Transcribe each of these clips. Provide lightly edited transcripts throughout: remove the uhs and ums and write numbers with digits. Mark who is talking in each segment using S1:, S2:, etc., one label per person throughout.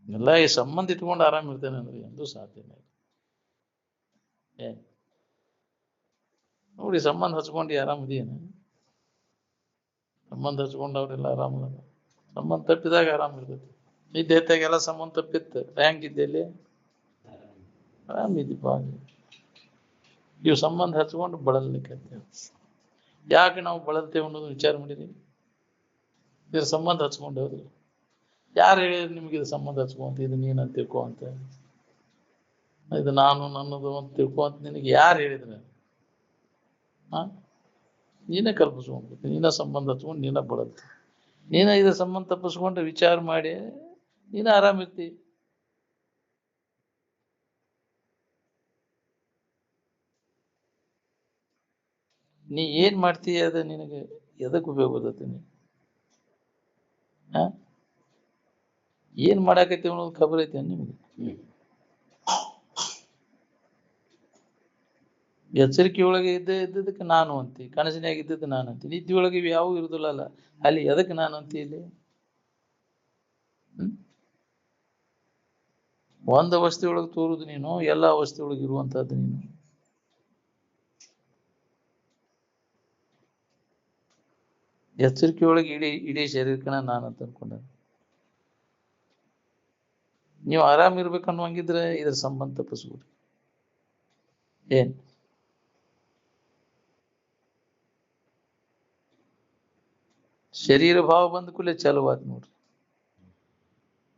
S1: ಎಲ್ಲ ಈ ಸಂಬಂಧ ಇಟ್ಕೊಂಡು ಆರಾಮ್ ಇರ್ತೇನೆ ಅಂದ್ರೆ ಎಂದೂ ಸಾಧ್ಯನೇ ಇಲ್ಲ. ಏನ್ ನೋಡಿ, ಸಂಬಂಧ ಹಚ್ಕೊಂಡು ಆರಾಮದೇನು? ಸಂಬಂಧ ಹಚ್ಕೊಂಡು ಅವ್ರೆಲ್ಲ ಆರಾಮದ. ಸಂಬಂಧ ತಪ್ಪಿದಾಗ ಆರಾಮ್ ಇರ್ತೈತಿ. ಇದ್ದೆತ್ತಾಗೆಲ್ಲ ಸಂಬಂಧ ತಪ್ಪಿತ್ತು, ಹೆಂಗಿದ್ದಲ್ಲಿ ಆರಾಮಿದ್ದೀಪ. ಇವು ಸಂಬಂಧ ಹಚ್ಕೊಂಡು ಬಳಲಿಕ್ಕೆ ಯಾಕೆ ನಾವು ಬಳಲ್ತೇವೆ ಅನ್ನೋದು ವಿಚಾರ ಮಾಡಿದೀವಿ. ಇದ್ರ ಸಂಬಂಧ ಹಚ್ಕೊಂಡು ಹೋದ್ರಿ ಯಾರು ಹೇಳಿದ್ರು ನಿಮ್ಗೆ ಇದು ಸಂಬಂಧ ಹಚ್ಕೊಂತ, ಇದು ನೀನು ಅಂತ ತಿಳ್ಕೊ ಅಂತ, ಇದು ನಾನು ನನ್ನದು ಅಂತ ತಿಳ್ಕೊ ಅಂತ ನಿನಗೆ ಯಾರು ಹೇಳಿದ್ರೆ? ನೀನೇ ಕಲ್ಪಿಸ್ಕೊಂಡ್ಬಿಟ್ಟು ನೀನ ಸಂಬಂಧ ಹಚ್ಕೊಂಡು ನೀನ ಬಳಲ್ತಿ. ನೀನ ಇದು ಸಂಬಂಧ ತಪ್ಪಿಸ್ಕೊಂಡು ವಿಚಾರ ಮಾಡಿ ನೀನ ಆರಾಮಿರ್ತಿ. ನೀ ಏನ್ ಮಾಡ್ತೀಯ ಅದ ನಿನಗೆ ಎದಕ್ಕೆ ಉಪಯೋಗ ಬರ್ತೈತಿ? ಏನ್ ಮಾಡಾಕತ್ತೀವಿ ಅನ್ನೋದು ಖಬರ್ ಐತೆ ನಿಮ್ಗೆ? ಎಚ್ಚರಿಕೆ ಒಳಗೆ ಇದ್ದದಕ್ಕೆ ನಾನು ಅಂತಿ, ಕನಸಿನಾಗ ಇದ್ದದ್ದು ನಾನು ಅಂತೀನಿ, ನಿದ್ದೆ ಒಳಗೆ ಇವು ಯಾವ ಇರುದಿಲ್ಲಲ್ಲ, ಅಲ್ಲಿ ಎದಕ್ಕೆ ನಾನು ಅಂತಿ? ಇಲ್ಲಿ ಒಂದು ಅವಸ್ಥೆ ಒಳಗೆ ತೋರುದು ನೀನು, ಎಲ್ಲ ಅವಸ್ಥೆ ಒಳಗೆ ಇರುವಂತಹದ್ದು ನೀನು. ಎಚ್ಚರಿಕೆ ಒಳಗೆ ಇಡೀ ಶರೀರಕ್ಕನ ನಾನು ಅಂತ ಅನ್ಕೊಂಡ. ನೀವು ಆರಾಮ್ ಇರ್ಬೇಕನ್ನುವಂಗಿದ್ರೆ ಇದ್ರ ಸಂಬಂಧ ತಪ್ಪಿಸ್ಬಿಡ್ರಿ. ಏನ್ ಶರೀರ ಭಾವ ಬಂದ ಕೂಡಲೇ ಚಾಲುವಾತ್ ನೋಡ್ರಿ.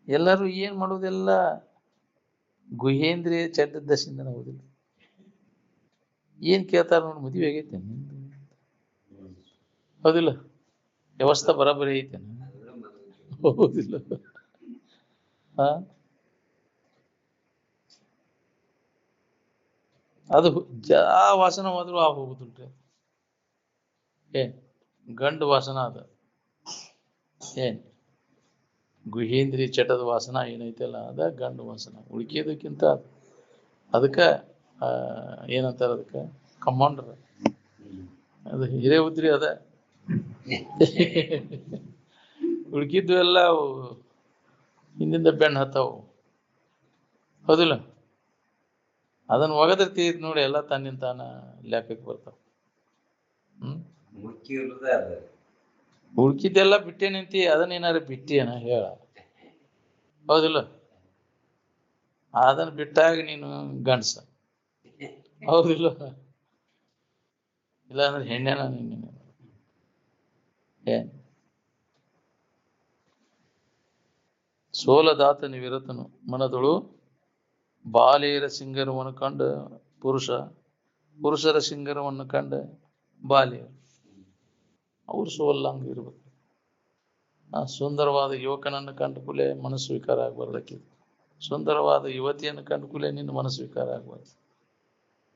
S1: ಎಲ್ಲರೂ ಏನ್ ಮಾಡೋದೆಲ್ಲ ಗುಹೇಂದ್ರಿಯ ಚಡ್ಡ ದಶಿಂದ ಓದಿಲ್ಲ. ಏನ್ ಕೇಳ್ತಾರ ನೋಡಿ, ಮದುವೆ ಆಗೈತೆ ಹೌದಿಲ್ಲ? ವ್ಯವಸ್ಥೆ ಬರಾಬರಿ ಐತೇನ? ಹೌದಿಲ್ಲ? ಅದು ವಾಸನ ಹೋದ್ರು ಆ ಹೋಗುದಿಲ್ರಿ. ಏನ್ ಗಂಡು ವಾಸನ ಅದ, ಏನ್ ಗುಹೇಂದ್ರಿ ಚಟದ ವಾಸನ ಏನೈತಲ್ಲ ಅದ ಗಂಡು ವಾಸನ. ಉಳ್ಕಿದಕ್ಕಿಂತ ಅದಕ್ಕ ಏನಂತಾರ ಅದಕ್ಕೆ ಕಮಾಂಡರ್, ಅದು ಹಿರೇ ಉದ್ರಿ ಅದ. ಉಳ್ಕಿದ್ದು ಎಲ್ಲ ಹಿಂದಿಂದ ಬೆಣ್ಣ ಹತ್ತಾವು ಹೌದಿಲ್ಲ? ಅದನ್ನ ಒಗದಿರ್ತೀವಿ ನೋಡಿ, ಎಲ್ಲ ತನ್ನಿಂದ ತಾನ ಲೆಕ್ಕಕ್ಕೆ ಬರ್ತಾವ. ಉಳ್ಕಿದ್ದೆಲ್ಲ ಬಿಟ್ಟೆ ನಿಂತಿ, ಅದನ್ನ ಏನಾರು ಬಿಟ್ಟಿಯನ ಹೇಳ? ಹೌದಿಲ್ಲ? ಅದನ್ನ ಬಿಟ್ಟಾಗ ನೀನು ಗಂಡ್ಸ ಹೌದಿಲ್ಲ? ಇಲ್ಲ ಅಂದ್ರೆ ಹೆಣ್ಣೆನ ನೀನು. ಏನ್ ಸೋಲದಾತನಿ ವಿರತನು ಮನದೊಳು ಬಾಲೆಯರ ಸಿಂಗರವನ್ನು ಕಂಡ ಪುರುಷರ ಸಿಂಗರವನ್ನು ಕಂಡ ಬಾಲೆಯರು ಅವ್ರು ಸೋಲ್ಲಂಗ ಇರ್ಬೇಕು. ಸುಂದರವಾದ ಯುವಕನನ್ನು ಕಂಡ ಕೂಲೆ ಮನಸ್ಸು ವಿಕಾರ ಆಗ್ಬಾರ್ದಕ್ಕೆ, ಸುಂದರವಾದ ಯುವತಿಯನ್ನು ಕಂಡ ಕೂಲೆ ನಿನ್ನ ಮನಸ್ಸು ವಿಕಾರ ಆಗ್ಬಾರ್ದು.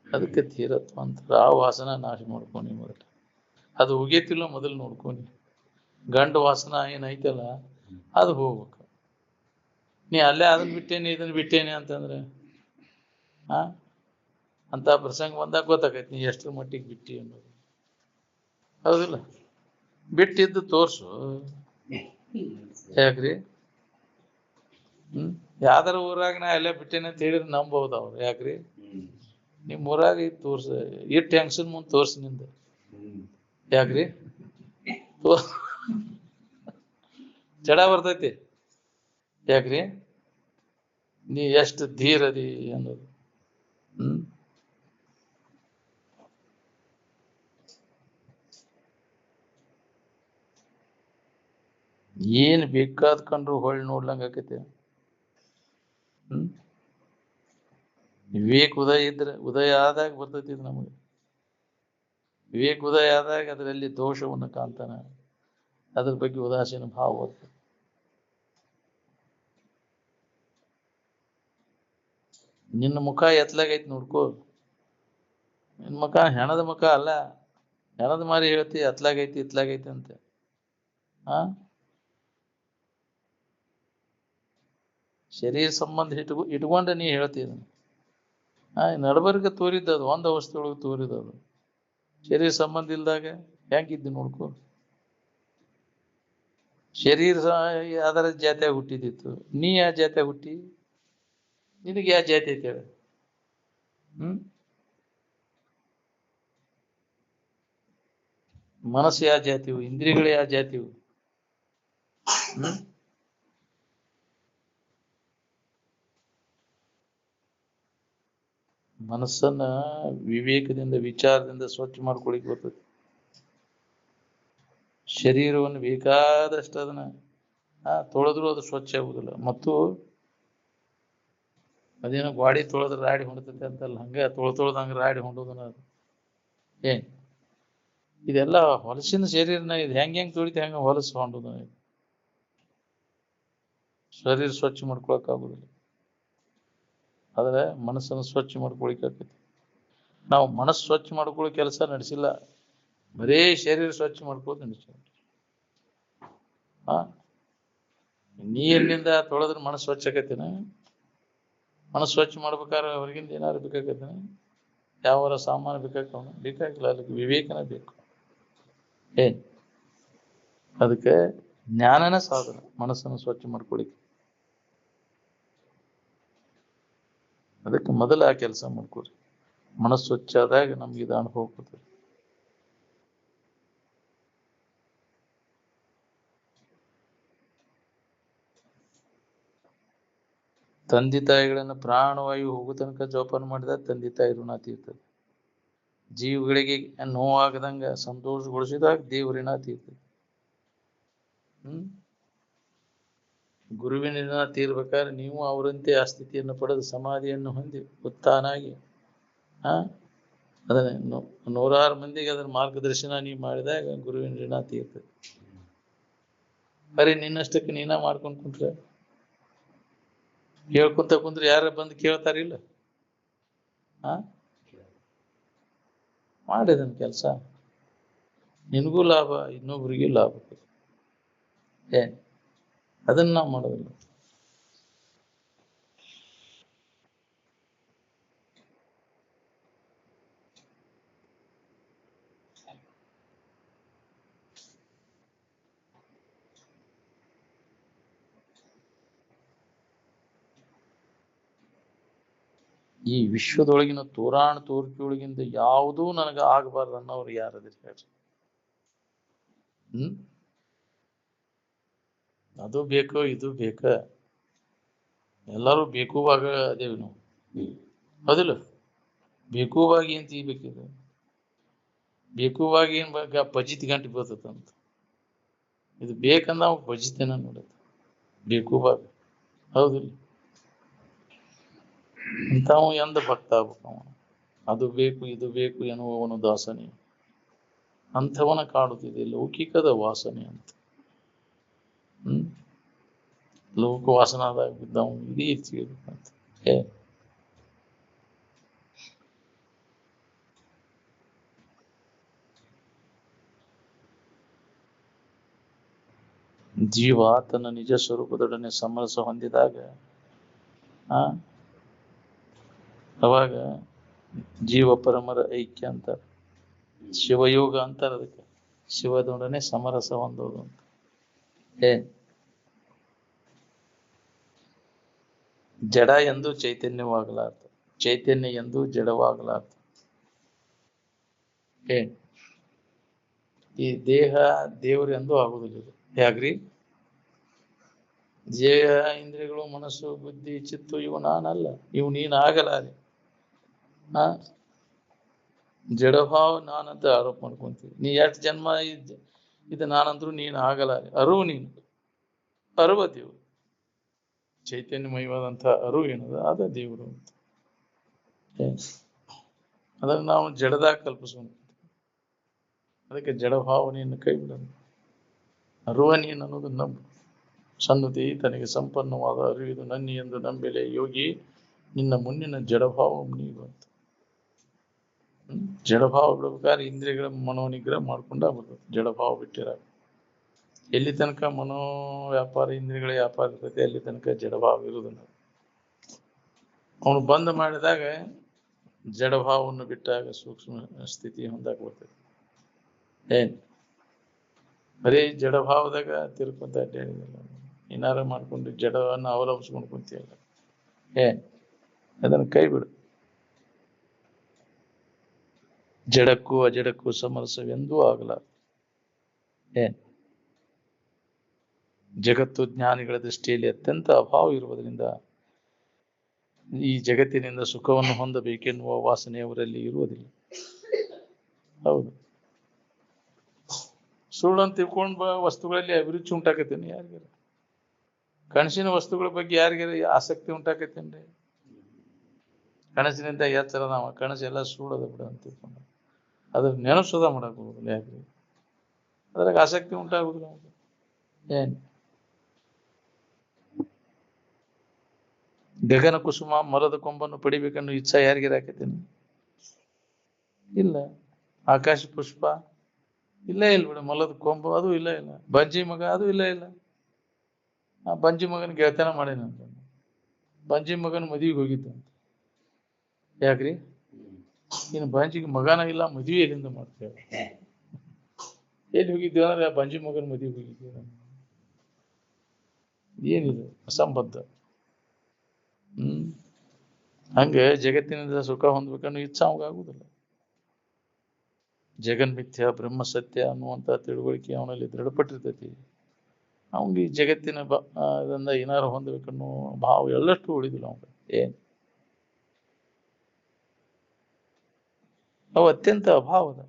S1: ಅದಕ್ಕೆ ಧೀರತ್ವ ಅಂತಾರೆ. ಆ ವಾಸನ ನಾಶ ಮಾಡ್ಕೊನಿ ಮೊದಲು, ಅದು ಉಗೇತಿಲ್ಲ ಮೊದಲು ನೋಡ್ಕೊನಿ. ಗಂಡು ವಾಸನ ಏನೈತಲ್ಲ ಅದು ಹೋಗ್ಬೇಕು. ನೀ ಅಲ್ಲೇ ಅದನ್ನ ಬಿಟ್ಟೇನೆ ಇದನ್ನ ಬಿಟ್ಟೇನೆ ಅಂತಂದ್ರೆ ಅಂತ ಪ್ರಸಂಗ ಬಂದಾಗ ಗೊತ್ತಾಗೈತಿ ನೀ ಎಷ್ಟರ ಮಟ್ಟಿಗೆ ಬಿಟ್ಟಿ ಅನ್ನೋದು. ಹೌದಿಲ್ಲ? ಬಿಟ್ಟಿದ್ದು ತೋರ್ಸು. ಯಾಕ್ರಿ? ಯಾವ್ದಾರ ಊರಾಗ ನಾ ಎಲ್ಲ ಬಿಟ್ಟೇನೆ ಅಂತ ಹೇಳಿದ್ರೆ ನಂಬಬಹುದು ಅವ್ರು. ಯಾಕ್ರಿ? ನಿಮ್ ಊರಾಗ ಇದು ತೋರ್ಸ, ಇಟ್ಟು ಹೆಂಗಸನ್ ಮುಂದೆ ತೋರ್ಸಿ ನಿಂದ. ಯಾಕ್ರಿ? ಜಡ ಬರ್ತೈತಿ. ಯಾಕ್ರಿ? ನೀ ಎಷ್ಟು ಧೀರದಿ ಅನ್ನೋದು. ಏನ್ ಬೇಕಾದ್ ಕಂಡ್ರು ಹೊಳ್ಳಿ ನೋಡ್ಲಂಗ ಆಕೈತಿ. ವಿವೇಕ್ ಉದಯ ಆದಾಗ ಬರ್ತೈತಿ ಇದು ನಮಗೆ. ವಿವೇಕ್ ಉದಯ ಆದಾಗ ಅದರಲ್ಲಿ ದೋಷವನ್ನು ಕಾಣ್ತಾನ, ಅದ್ರ ಬಗ್ಗೆ ಉದಾಸೀನ ಭಾವ ಬರ್ತದೆ. ನಿನ್ನ ಮುಖ ಎತ್ಲಾಗೈತಿ ನೋಡ್ಕೋ. ನಿನ್ನ ಮುಖ ಹೆಣದ ಮುಖ ಅಲ್ಲ, ಹೆಣದ ಮಾರಿ ಹೇಳ್ತಿ ಎತ್ಲಾಗೈತಿ ಇತ್ಲಾಗೈತಿ ಅಂತ. ಶರೀರ ಸಂಬಂಧ ಇಟ್ಕೊಂಡ ನೀ ಹೇಳ್ತೀನಿ. ನಡಬರ್ಗ ತೋರಿದ್ದದು, ಒಂದು ಅವಸ್ಥೆ ಒಳಗೆ ತೋರಿದದು. ಶರೀರ ಸಂಬಂಧ ಇಲ್ದಾಗ ಹೆಂಗಿದ್ದು ನೋಡ್ಕೋ. ಶರೀರ ಅದರ ಜಾತಿಯಾಗ ಹುಟ್ಟಿದಿತ್ತು. ನೀ ಯಾವ ಜಾತಿಯಾಗ ಹುಟ್ಟಿ? ನಿನಗೆ ಯಾವ ಜಾತಿ ಐತಿ ಹೇಳ? ಮನಸ್ಸು ಯಾವ ಜಾತಿವು? ಇಂದ್ರಿಯಗಳು ಯಾವ ಜಾತಿವು? ಮನಸ್ಸನ್ನ ವಿವೇಕದಿಂದ ವಿಚಾರದಿಂದ ಸ್ವಚ್ಛ ಮಾಡ್ಕೊಳಿಕ್ ಬರ್ತದೆ. ಶರೀರವನ್ನು ಬೇಕಾದಷ್ಟು ಅದನ್ನ ತೊಳೆದ್ರು ಅದು ಸ್ವಚ್ಛ ಆಗುದಿಲ್ಲ. ಮತ್ತು ಅದೇನೋ ಗಾಡಿ ತೊಳೆದ್ರೆ ರಾಡಿ ಹೊಂಡ್ತೈತೆ ಅಂತಲ್ಲ, ಹಂಗ ತೊಳ್ದಂಗ ರಾಡಿ ಹೊಂಡೋದನ ಅದು. ಏನ್ ಇದೆಲ್ಲ ಹೊಲಸಿನ ಶರೀರನ ಇದು ಹೆಂಗ್ ತೊಳಿತ ಹೆಂಗ ಹೊಲಸು ಹೊಂಡೋದ. ಶರೀರ ಸ್ವಚ್ಛ ಮಾಡ್ಕೊಳಕ್ ಆಗುದಿಲ್ಲ. ಆದ್ರೆ ಮನಸ್ಸನ್ನು ಸ್ವಚ್ಛ ಮಾಡ್ಕೊಳಿಕ್ ಆಕೈತಿ. ನಾವು ಮನಸ್ಸು ಸ್ವಚ್ಛ ಮಾಡ್ಕೊಳ್ಳೋ ಕೆಲಸ ನಡೆಸಿಲ್ಲ, ಬರೇ ಶರೀರ ಸ್ವಚ್ಛ ಮಾಡ್ಕೊಳ್ಳೋದು ನಡೆಸ. ನೀರಿನಿಂದ ತೊಳೆದ್ರೆ ಮನಸ್ಸು ಸ್ವಚ್ಛ ಆಕೈತಿನ? ಮನಸ್ಸು ಸ್ವಚ್ಛ ಮಾಡ್ಬೇಕಾದ್ರೆ ಹೊರಗಿಂದ ಏನಾದ್ರು ಬೇಕಾಗೈತಿನ? ಯಾವ ಸಾಮಾನು ಬೇಕಾಗಿಲ್ಲ. ಅದಕ್ಕೆ ವಿವೇಕನ ಬೇಕು. ಏನ್ ಅದಕ್ಕೆ ಜ್ಞಾನನ ಸಾಧನ ಮನಸ್ಸನ್ನು ಸ್ವಚ್ಛ ಮಾಡ್ಕೊಳಿಕ್ಕೆ. ಅದಕ್ಕೆ ಮೊದಲ ಆ ಕೆಲಸ ಮಾಡ್ಕೊರಿ. ಮನಸ್ಸು ಸ್ವಚ್ಛ ಆದಾಗ ನಮ್ಗೆ ಇದು ಅನುಭವ ಕೊಡ್ತದೆ. ತಂದೆ ತಾಯಿಗಳನ್ನ ಪ್ರಾಣವಾಯು ಹೋಗೋ ತನಕ ಜೋಪಾನ ಮಾಡಿದಾಗ ತಂದೆ ತಾಯಿ ಋಣ ತೀರ್ತದೆ. ಜೀವಗಳಿಗೆ ನೋವಾಗದಂಗ ಸಂತೋಷಗೊಳಿಸಿದಾಗ ದೇವ್ರ ಋಣ ತೀರ್ತದೆ. ಗುರುವಿನ ಋಣ ತೀರ್ಬೇಕಾದ್ರೆ ನೀವು ಅವರಂತೆ ಆ ಸ್ಥಿತಿಯನ್ನು ಪಡೆದು ಸಮಾಧಿಯನ್ನು ಹೊಂದಿ ಉತ್ಥಾನಾಗಿ ಅದನ್ನ 100 ಮಂದಿಗೆ ಅದನ್ನ ಮಾರ್ಗದರ್ಶನ ನೀವು ಮಾಡಿದಾಗ ಗುರುವಿನ ಋಣ ತೀರ್ತದೆ. ಬರೀ ನಿನ್ನಷ್ಟಕ್ಕೆ ನೀನ ಮಾಡ್ಕೊಂಡು ಕುಂತ್ರೆ, ಹೇಳ್ಕೊಂತ ಕುಂತ್ರೆ ಯಾರ ಬಂದು ಕೇಳ್ತಾರಿಲ್ಲ? ಮಾಡಿದನ್ ಕೆಲಸ ನಿನಗೂ ಲಾಭ, ಇನ್ನೊಬ್ರಿಗೂ ಲಾಭ. ಏನ್ ಅದನ್ನ ನಾವು ಮಾಡೋದಿಲ್ಲ. ಈ ವಿಶ್ವದೊಳಗಿನ ತೋರಾಣ ತೋರಿಕೆಯೊಳಗಿಂದ ಯಾವುದೂ ನನಗ ಆಗಬಾರ್ದು ಅನ್ನೋರು ಯಾರದಿರಿ ಹೇಳ್ರಿ? ಅದು ಬೇಕೋ ಇದು ಬೇಕ, ಎಲ್ಲರೂ ಬೇಕುವಾಗ ಅದೇವಿ ನಾವು. ಹೌದಿಲ್ಲ? ಬೇಕುವಾಗಿ ಏನ್ ತೀಬೇಕಿದೆ? ಬೇಕುವಾಗಿ ಏನ್ ಪಜಿತ್ ಗಂಟೆ ಬರ್ತದಂತ. ಇದು ಬೇಕಂದ ಅವ್ ಪಜಿತೇನ ನೋಡತ್ತ ಬೇಕುವಾಗ. ಹೌದಿಲ್ಲ? ಇಂಥವು ಎಂದ ಭಕ್ತ ಆಗ್ಬೇಕು. ಅದು ಬೇಕು ಇದು ಬೇಕು ಎನ್ನುವವನು ದಾಸನೆ. ಅಂಥವನ ಕಾಡುತ್ತಿದೆ ಲೌಕಿಕದ ವಾಸನೆ ಅಂತ. ಲೋಕ ವಾಸನಾದಾಗ ಬಿದ್ದವ ಇಡೀ ಸಿಗಬೇಕಂತ. ಜೀವ ತನ್ನ ನಿಜ ಸ್ವರೂಪದೊಡನೆ ಸಮರಸ ಹೊಂದಿದಾಗ ಅವಾಗ ಜೀವ ಪರಮರ ಐಕ್ಯ ಅಂತಾರೆ, ಶಿವಯೋಗ ಅಂತಾರೆ. ಅದಕ್ಕೆ ಶಿವದೊಡನೆ ಸಮರಸ ಹೊಂದೋದು ಅಂತ. ಜಡ ಎಂದು ಚೈತನ್ಯವಾಗಲಾರ್ದು, ಚೈತನ್ಯ ಎಂದು ಜಡವಾಗಲಾರ್ದು. ಈ ದೇಹ ದೇವರು ಎಂದೂ ಆಗುವುದಿಲ್ಲ. ಯಾಕ್ರಿ? ದೇಹ ಇಂದ್ರಿಯಗಳು ಮನಸ್ಸು ಬುದ್ಧಿ ಚಿತ್ತು ಇವು ನಾನಲ್ಲ, ಇವು ನೀನ್ ಆಗಲಾರೆ. ಜಡಭಾವ ನಾನಂತ ಆರೋಪ ಮಾಡ್ಕೊಂತೀವಿ. ನೀ ಎಷ್ಟು ಜನ್ಮ ಇದು ನಾನಂದ್ರು ನೀನು ಆಗಲಾರೆ. ಅರಿವು ನೀನು, ಅರಿವ ದೇವರು. ಚೈತನ್ಯಮಯವಾದಂತಹ ಅರಿವು ಏನದ ಅದ ದೇವರು ಅಂತ. ಅದನ್ನು ನಾವು ಜಡದಾಗ ಕಲ್ಪಿಸೋಣ. ಅದಕ್ಕೆ ಜಡಭಾವನೆಯನ್ನು ಕೈ ಬಿಡೋಣ. ಅರಿವ ನೀನು ಅನ್ನೋದು ನಂಬು. ಸನ್ನತಿ ತನಗೆ ಸಂಪನ್ನವಾದ ಅರಿವಿದು ನನ್ನಿ ಎಂದು ನಂಬೆಲೆ ಯೋಗಿ, ನಿನ್ನ ಮುನ್ನಿನ ಜಡಭಾವ ನೀವು ಅಂತ. ಜಡಭಾವ ಬಿಡ್ಬೇಕಾದ್ರೆ ಇಂದ್ರಿಯಗಳ ಮನೋನಿಗ್ರಹ ಮಾಡ್ಕೊಂಡ ಬರ್ತದೆ. ಜಡಭಾವ ಬಿಟ್ಟಿರ ಎಲ್ಲಿ ತನಕ ಮನೋ ವ್ಯಾಪಾರ ಇಂದ್ರಿಯಗಳ ವ್ಯಾಪಾರ ಇರ್ತೈತೆ ಅಲ್ಲಿ ತನಕ ಜಡಭಾವ ಇರುವುದಿಲ್ಲ. ಅವನು ಬಂದ್ ಮಾಡಿದಾಗ ಜಡಭಾವವನ್ನು ಬಿಟ್ಟಾಗ ಸೂಕ್ಷ್ಮ ಸ್ಥಿತಿ ಹೊಂದಾಕ ಬರ್ತದೆ. ಬರೀ ಜಡಭಾವದಾಗ ತಿರ್ಕೊಂತ ಅಡ್ಡಾಡಿದಲ್ಲ, ಏನಾರ ಮಾಡ್ಕೊಂಡು ಜಡವನ್ನು ಅವಲಂಬಿಸ್ಕೊಂಡು ಕುಂತಿಯಲ್ಲ, ಅದನ್ನು ಕೈ ಬಿಡು. ಜಡಕ್ಕೂ ಅಜಡಕ್ಕೂ ಸಮರಸವೆಂದೂ ಆಗಲ್ಲ. ಜಗತ್ತು ಜ್ಞಾನಿಗಳ ದೃಷ್ಟಿಯಲ್ಲಿ ಅತ್ಯಂತ ಅಭಾವ ಇರುವುದರಿಂದ ಈ ಜಗತ್ತಿನಿಂದ ಸುಖವನ್ನು ಹೊಂದಬೇಕೆನ್ನುವ ವಾಸನೆ ಅವರಲ್ಲಿ ಇರುವುದಿಲ್ಲ. ಹೌದು, ಸುಳ್ಳನ್ನು ತಿಳ್ಕೊಂಡ್ ವಸ್ತುಗಳಲ್ಲಿ ಅಭಿರುಚಿ ಉಂಟಾಕತ್ತೇನೆ ಯಾರಿಗಾರ? ಕನಸಿನ ವಸ್ತುಗಳ ಬಗ್ಗೆ ಯಾರಿಗಾರ ಆಸಕ್ತಿ ಉಂಟಾಕತ್ತೇನ್ರಿ? ಕನಸಿನಿಂದ ಎಚ್ಚರ ನಾವು ಕನಸೆಲ್ಲ ಸುಳ್ಳದ ಬಿಡ ಅಂತ ತಿಳ್ಕೊಂಡ ಅದ್ರ ನೆನಸದ ಮಾಡಕ್ ಹೋಗುದಿಲ್ಲ. ಯಾಕ್ರಿ? ಅದ್ರಾಗ ಆಸಕ್ತಿ ಉಂಟಾಗುದಿಲ್ಲ. ಏನ್ ಗಗನ ಕುಸುಮ ಮರದ ಕೊಂಬನ್ನು ಪಡಿಬೇಕನ್ನೋ ಇಚ್ಛಾ ಯಾರಿಗಾರ ಹಾಕತ್ತೇನೆ? ಇಲ್ಲ. ಆಕಾಶ ಪುಷ್ಪ ಇಲ್ಲ ಬಿಡ, ಮಲದ ಕೊಂಬು ಅದು ಇಲ್ಲ. ಬಂಜಿ ಮಗ ಅದು ಇಲ್ಲ. ಆ ಬಂಜಿ ಮಗನ ಗೆಳತನ ಮಾಡೇನಂತ. ಬಂಜಿ ಮಗನ ಮದುವೆಗೆ ಹೋಗಿದ್ದಂತ. ಯಾಕ್ರಿ? ಇನ್ನು ಬಂಜಿಗೆ ಮಗನ ಇಲ್ಲ, ಮದುವೆ ಎಲ್ಲಿಂದ ಮಾಡ್ತೇವೆ? ಎಲ್ಲಿ ಹೋಗಿದ್ದೇವೆ ಅಂದ್ರೆ ಬಂಜಿ ಮಗನ ಮದುವೆಗೆ ಹೋಗಿದ್ದೇವೆ. ಏನಿದೆ ಅಸಂಬದ್ಧ. ಹಂಗೆ ಜಗತ್ತಿನಿಂದ ಸುಖ ಹೊಂದ್ಬೇಕನ್ನೋ ಇಚ್ಛಾ ಆಗುದಿಲ್ಲ. ಜಗನ್ಮಿಥ್ಯ ಬ್ರಹ್ಮ ಸತ್ಯ ಅನ್ನುವಂತ ತಿಳುವಳಿಕೆ ಅವನಲ್ಲಿ ದೃಢಪಟ್ಟಿರ್ತೈತಿ. ಅವನಿಗೆ ಈ ಜಗತ್ತಿನ ಇದರಿಂದ ಏನಾರು ಹೊಂದಬೇಕನ್ನೋ ಭಾವ ಎಳ್ಳಷ್ಟು ಉಳಿದಿಲ್ಲ ಅವನಿಗೆ. ಅವು ಅತ್ಯಂತ ಅಭಾವದ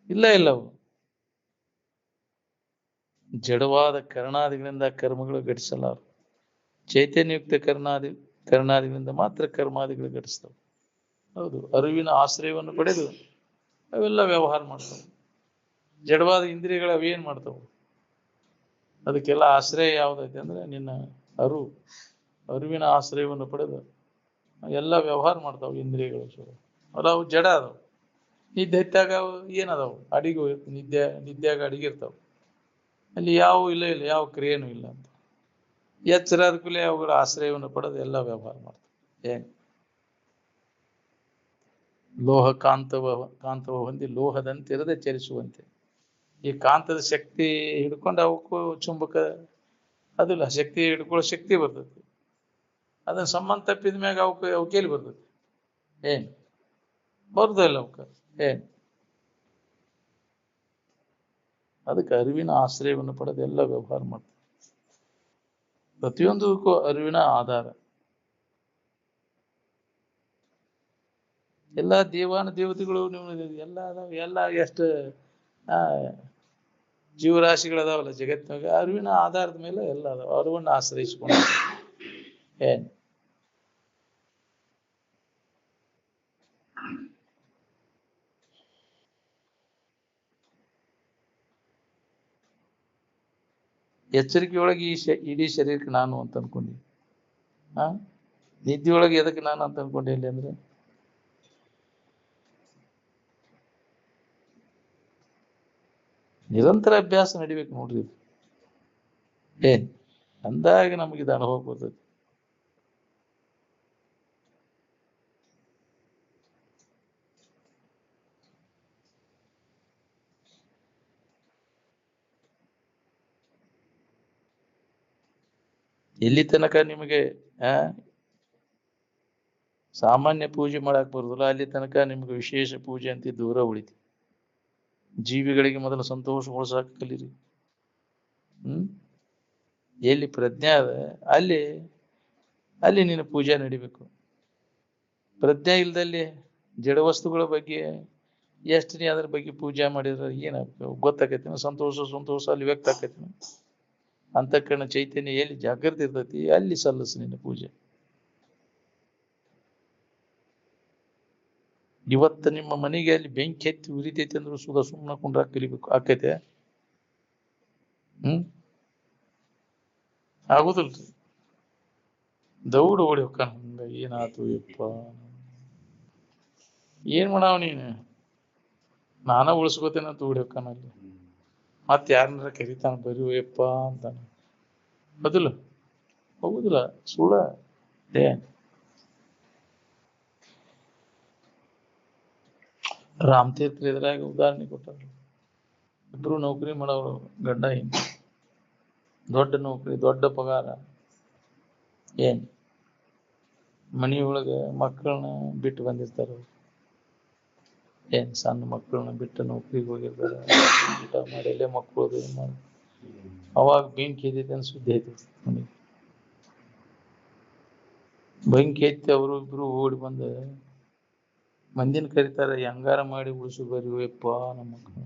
S1: ಇಲ್ಲ ಅವು ಜಡವಾದ ಕರ್ಣಾದಿಗಳಿಂದ ಕರ್ಮಗಳು ಘಟಿಸಲಾರು. ಚೈತನ್ಯಯುಕ್ತ ಕರ್ಣಾದಿಗಳಿಂದ ಮಾತ್ರ ಕರ್ಮಾದಿಗಳು ಘಟಿಸ್ತವೆ. ಹೌದು, ಅರಿವಿನ ಆಶ್ರಯವನ್ನು ಪಡೆದು ಅವೆಲ್ಲ ವ್ಯವಹಾರ ಮಾಡ್ತಾವೆ. ಜಡವಾದ ಇಂದ್ರಿಯಗಳು ಅವೇನ್ ಮಾಡ್ತಾವೆ? ಅದಕ್ಕೆಲ್ಲ ಆಶ್ರಯ ಯಾವ್ದೈತೆ ಅಂದ್ರೆ ನಿನ್ನ ಅರಿವಿನ ಆಶ್ರಯವನ್ನು ಪಡೆದು ಎಲ್ಲ ವ್ಯವಹಾರ ಮಾಡ್ತಾವ ಇಂದ್ರಿಯಗಳು. ಅವು ಜಡ ಅದಾವ. ನಿದ್ದೆ ಎತ್ತಾಗ ಏನದಾವು? ಅಡಿಗೆ ನಿದ್ದ್ಯಾಗ ಅಡಿಗೆ ಇರ್ತಾವ. ಅಲ್ಲಿ ಯಾವ ಇಲ್ಲ ಯಾವ ಕ್ರಿಯೆನೂ ಇಲ್ಲ ಅಂತ. ಎಚ್ಚರಾದ ಕೂಡಲೇ ಅವುಗಳ ಆಶ್ರಯವನ್ನು ಪಡೆದು ಎಲ್ಲ ವ್ಯವಹಾರ ಮಾಡ್ತಾವೆ. ಲೋಹ ಕಾಂತವ ಹೊಂದಿ ಲೋಹದಂತಿರದೆ ಚಲಿಸುವಂತೆ. ಈ ಕಾಂತದ ಶಕ್ತಿ ಹಿಡ್ಕೊಂಡು ಅವಕ್ಕೂ ಚುಂಬಕ ಅದಿಲ್ಲ, ಶಕ್ತಿ ಹಿಡ್ಕೊಳ್ಳೋ ಶಕ್ತಿ ಬರ್ತೈತಿ. ಅದನ್ನ ಸಂಬಂಧ ತಪ್ಪಿದ ಮ್ಯಾಗ ಅವಕೇಲಿ ಬರ್ತೈತಿ? ಬರುದಿಲ್ಲ ಅವಕ್ಕ. ಅದಕ್ಕೆ ಅರಿವಿನ ಆಶ್ರಯವನ್ನು ಪಡೆದು ಎಲ್ಲ ವ್ಯವಹಾರ ಮಾಡ್ತಾರೆ. ಪ್ರತಿಯೊಂದಕ್ಕೂ ಅರಿವಿನ ಆಧಾರ. ಎಲ್ಲ ದೇವತೆಗಳು ಎಲ್ಲ ಎಷ್ಟು ಜೀವರಾಶಿಗಳದಾವಲ್ಲ ಜಗತ್ತಿನಾಗ, ಅರಿವಿನ ಆಧಾರದ ಮೇಲೆ ಎಲ್ಲ ಅದಾವ. ಅರಿವನ್ನು ಆಶ್ರಯಿಸ್ಕೊಂಡು ಎಚ್ಚರಿಕೆಯೊಳಗೆ ಇಡೀ ಶರೀರಕ್ಕೆ ನಾನು ಅಂತ ಅನ್ಕೊಂಡಿ. ನಿದ್ದೆಯೊಳಗೆ ಎದಕ್ಕೆ ನಾನು ಅಂತ ಅನ್ಕೊಂಡೆ ಇಲ್ಲಿ ಅಂದ್ರೆ ನಿರಂತರ ಅಭ್ಯಾಸ ನಡಿಬೇಕು ನೋಡ್ರಿ. ಅಂದಾಗ ನಮಗೆ ಇದು ಅನುಭವ ಬರ್ತೈತಿ. ಎಲ್ಲಿ ತನಕ ನಿಮಗೆ ಸಾಮಾನ್ಯ ಪೂಜೆ ಮಾಡಕ್ ಬರುದಿಲ್ಲ, ಅಲ್ಲಿ ತನಕ ನಿಮ್ಗೆ ವಿಶೇಷ ಪೂಜೆ ಅಂತ ದೂರ ಉಳಿತಿ. ಜೀವಿಗಳಿಗೆ ಮೊದಲು ಸಂತೋಷಗೊಳಿಸಾಕ ಕಲೀರಿ. ಎಲ್ಲಿ ಪ್ರಜ್ಞೆ ಅದ ಅಲ್ಲಿ ನಿನ್ನ ಪೂಜೆ ನಡಿಬೇಕು. ಪ್ರಜ್ಞೆ ಇಲ್ದಲ್ಲಿ ಜಡ ವಸ್ತುಗಳ ಬಗ್ಗೆ ಎಷ್ಟು ನೀ ಅದ್ರ ಬಗ್ಗೆ ಪೂಜೆ ಮಾಡಿದ್ರೆ ಏನಾಗ್ತದೆ ಗೊತ್ತಾಕೈತಿ? ಸಂತೋಷ ಅಲ್ಲಿ ವ್ಯಕ್ತ ಆಕೈತಿ. ಅಂತಃಕರಣ ಚೈತನ್ಯ ಎಲ್ಲಿ ಜಾಗೃತಿ ಇರ್ತೈತಿ ಅಲ್ಲಿ ಸಲ್ಲಿಸು ನಿನ್ನ ಪೂಜೆ. ಇವತ್ತು ನಿಮ್ಮ ಮನೆಗೆ ಅಲ್ಲಿ ಬೆಂಕಿ ಎತ್ತಿ ಉರಿತೈತಿ ಅಂದ್ರೂ ಸುಮ್ಮನೆ ಕುಂಡ್ರಾಕ ಕಲಿಬೇಕು. ಆಕೈತೆ? ಆಗುದಿಲ್ರಿ. ದೌಡ್ ಓಡಿ ಹೋಗ್ತಾನ. ಹಂಗ ಏನಾತು ಯಪ್ಪ, ಏನ್ ಮಾಡಾವ ನೀನು? ನಾನ ಉಳಿಸ್ಕೋತೇನಂತ ಓಡಿ ಹೋಗ್ತಾನ. ಅಲ್ಲಿ ಮತ್ ಯಾರನ್ನಾರ ಕರಿತಾನ, ಬರೀಯಪ್ಪ ಅಂತಾನ. ಬದಲ ಹೋಗುದಿಲ್ಲ, ಸುಳ್ಳ. ರಾಮತೀರ್ಥ ಇದ್ರಾಗ ಉದಾಹರಣೆ ಕೊಟ್ಟಾರ. ಇಬ್ರು ನೌಕರಿ ಮಾಡೋರು, ಗಂಡ ಹೆಂಡತಿ, ದೊಡ್ಡ ನೌಕರಿ, ದೊಡ್ಡ ಪಗಾರ. ಏನ್ ಮನಿಯೊಳಗೆ ಮಕ್ಕಳನ್ನ ಬಿಟ್ಟು ಬಂದಿರ್ತಾರ, ಏನ್ ಸಣ್ಣ ಮಕ್ಕಳನ್ನ ಬಿಟ್ಟು ನೌಕರಿಗೆ ಹೋಗಿರ್ತಾರ, ಊಟ ಮಾಡಿ ಎಲ್ಲೇ ಮಕ್ಕಳು ಮಾಡಿ ಅವಾಗ ಬೆಂಕಿ ಎದ್ದೈತೆ ಅಂತ ಸುದ್ದಿ ಐತೈತಿ ಮನೆಗೆ. ಬೆಂಕಿ ಎತ್ತಿ ಅವರು ಇಬ್ರು ಓಡಿ ಬಂದ ಮಂದಿನ ಕರೀತಾರೆ, ಹೆಂಗಾರ ಮಾಡಿ ಉಳಿಸು ಬರೀವಪ್ಪ ನಮ್ಮ ಮಕ್ಕಳು,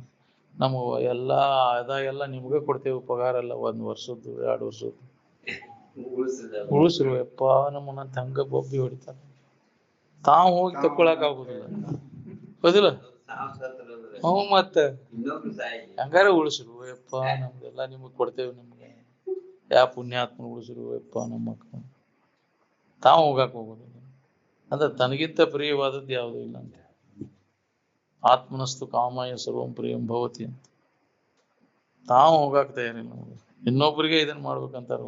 S1: ನಮ್ಮ ಎಲ್ಲಾ ಆದಾಯ ನಿಮ್ಗೆ ಕೊಡ್ತೇವೆ, ಪಗಾರ ಎಲ್ಲ 1 ವರ್ಷದ್ದು 2 ವರ್ಷದ್ದು ಉಳಿಸಿರುವಪ್ಪ ನಮ್ಮನ್ನ ಹಂಗ ಬೊಬ್ಬಿ ಹೊಡಿತಾರೆ. ತಾವು ಹೋಗಿ ತಕ್ಕೊಳಕ್ ಆಗುದಿಲ್ಲ, ಹೌದಿಲ್ಲ? ಮತ್ತ ಹಂಗಾರ ಉಳಿಸಿರುವಪ್ಪ ನಮ್ದೆಲ್ಲ ನಿಮಗ್ ಕೊಡ್ತೇವೆ, ನಿಮ್ಗೆ ಯಾವ ಪುಣ್ಯಾತ್ಮ ಉಳಿಸಿರುವಪ್ಪ ನಮ್ಮ ಮಕ್ಕಳು. ತಾವು ಹೋಗಾಕ್ ಹೋಗುದಿಲ್ಲ. ಅಂದ್ರೆ ತನಗಿಂತ ಪ್ರಿಯವಾದದ್ದು ಯಾವುದೂ ಇಲ್ಲ ಅಂತ. ಆತ್ಮನಸ್ತು ಕಾಮಾಯ ಸರ್ವಂ ಪ್ರಿಯಂ ಭವತಿ ಅಂತ. ತಾವು ಹೋಗಾಕ್ ತಯಾರಿಲ್ಲ. ಇನ್ನೊಬ್ಬರಿಗೆ ಇದನ್ನ ಮಾಡ್ಬೇಕಂತಾರ,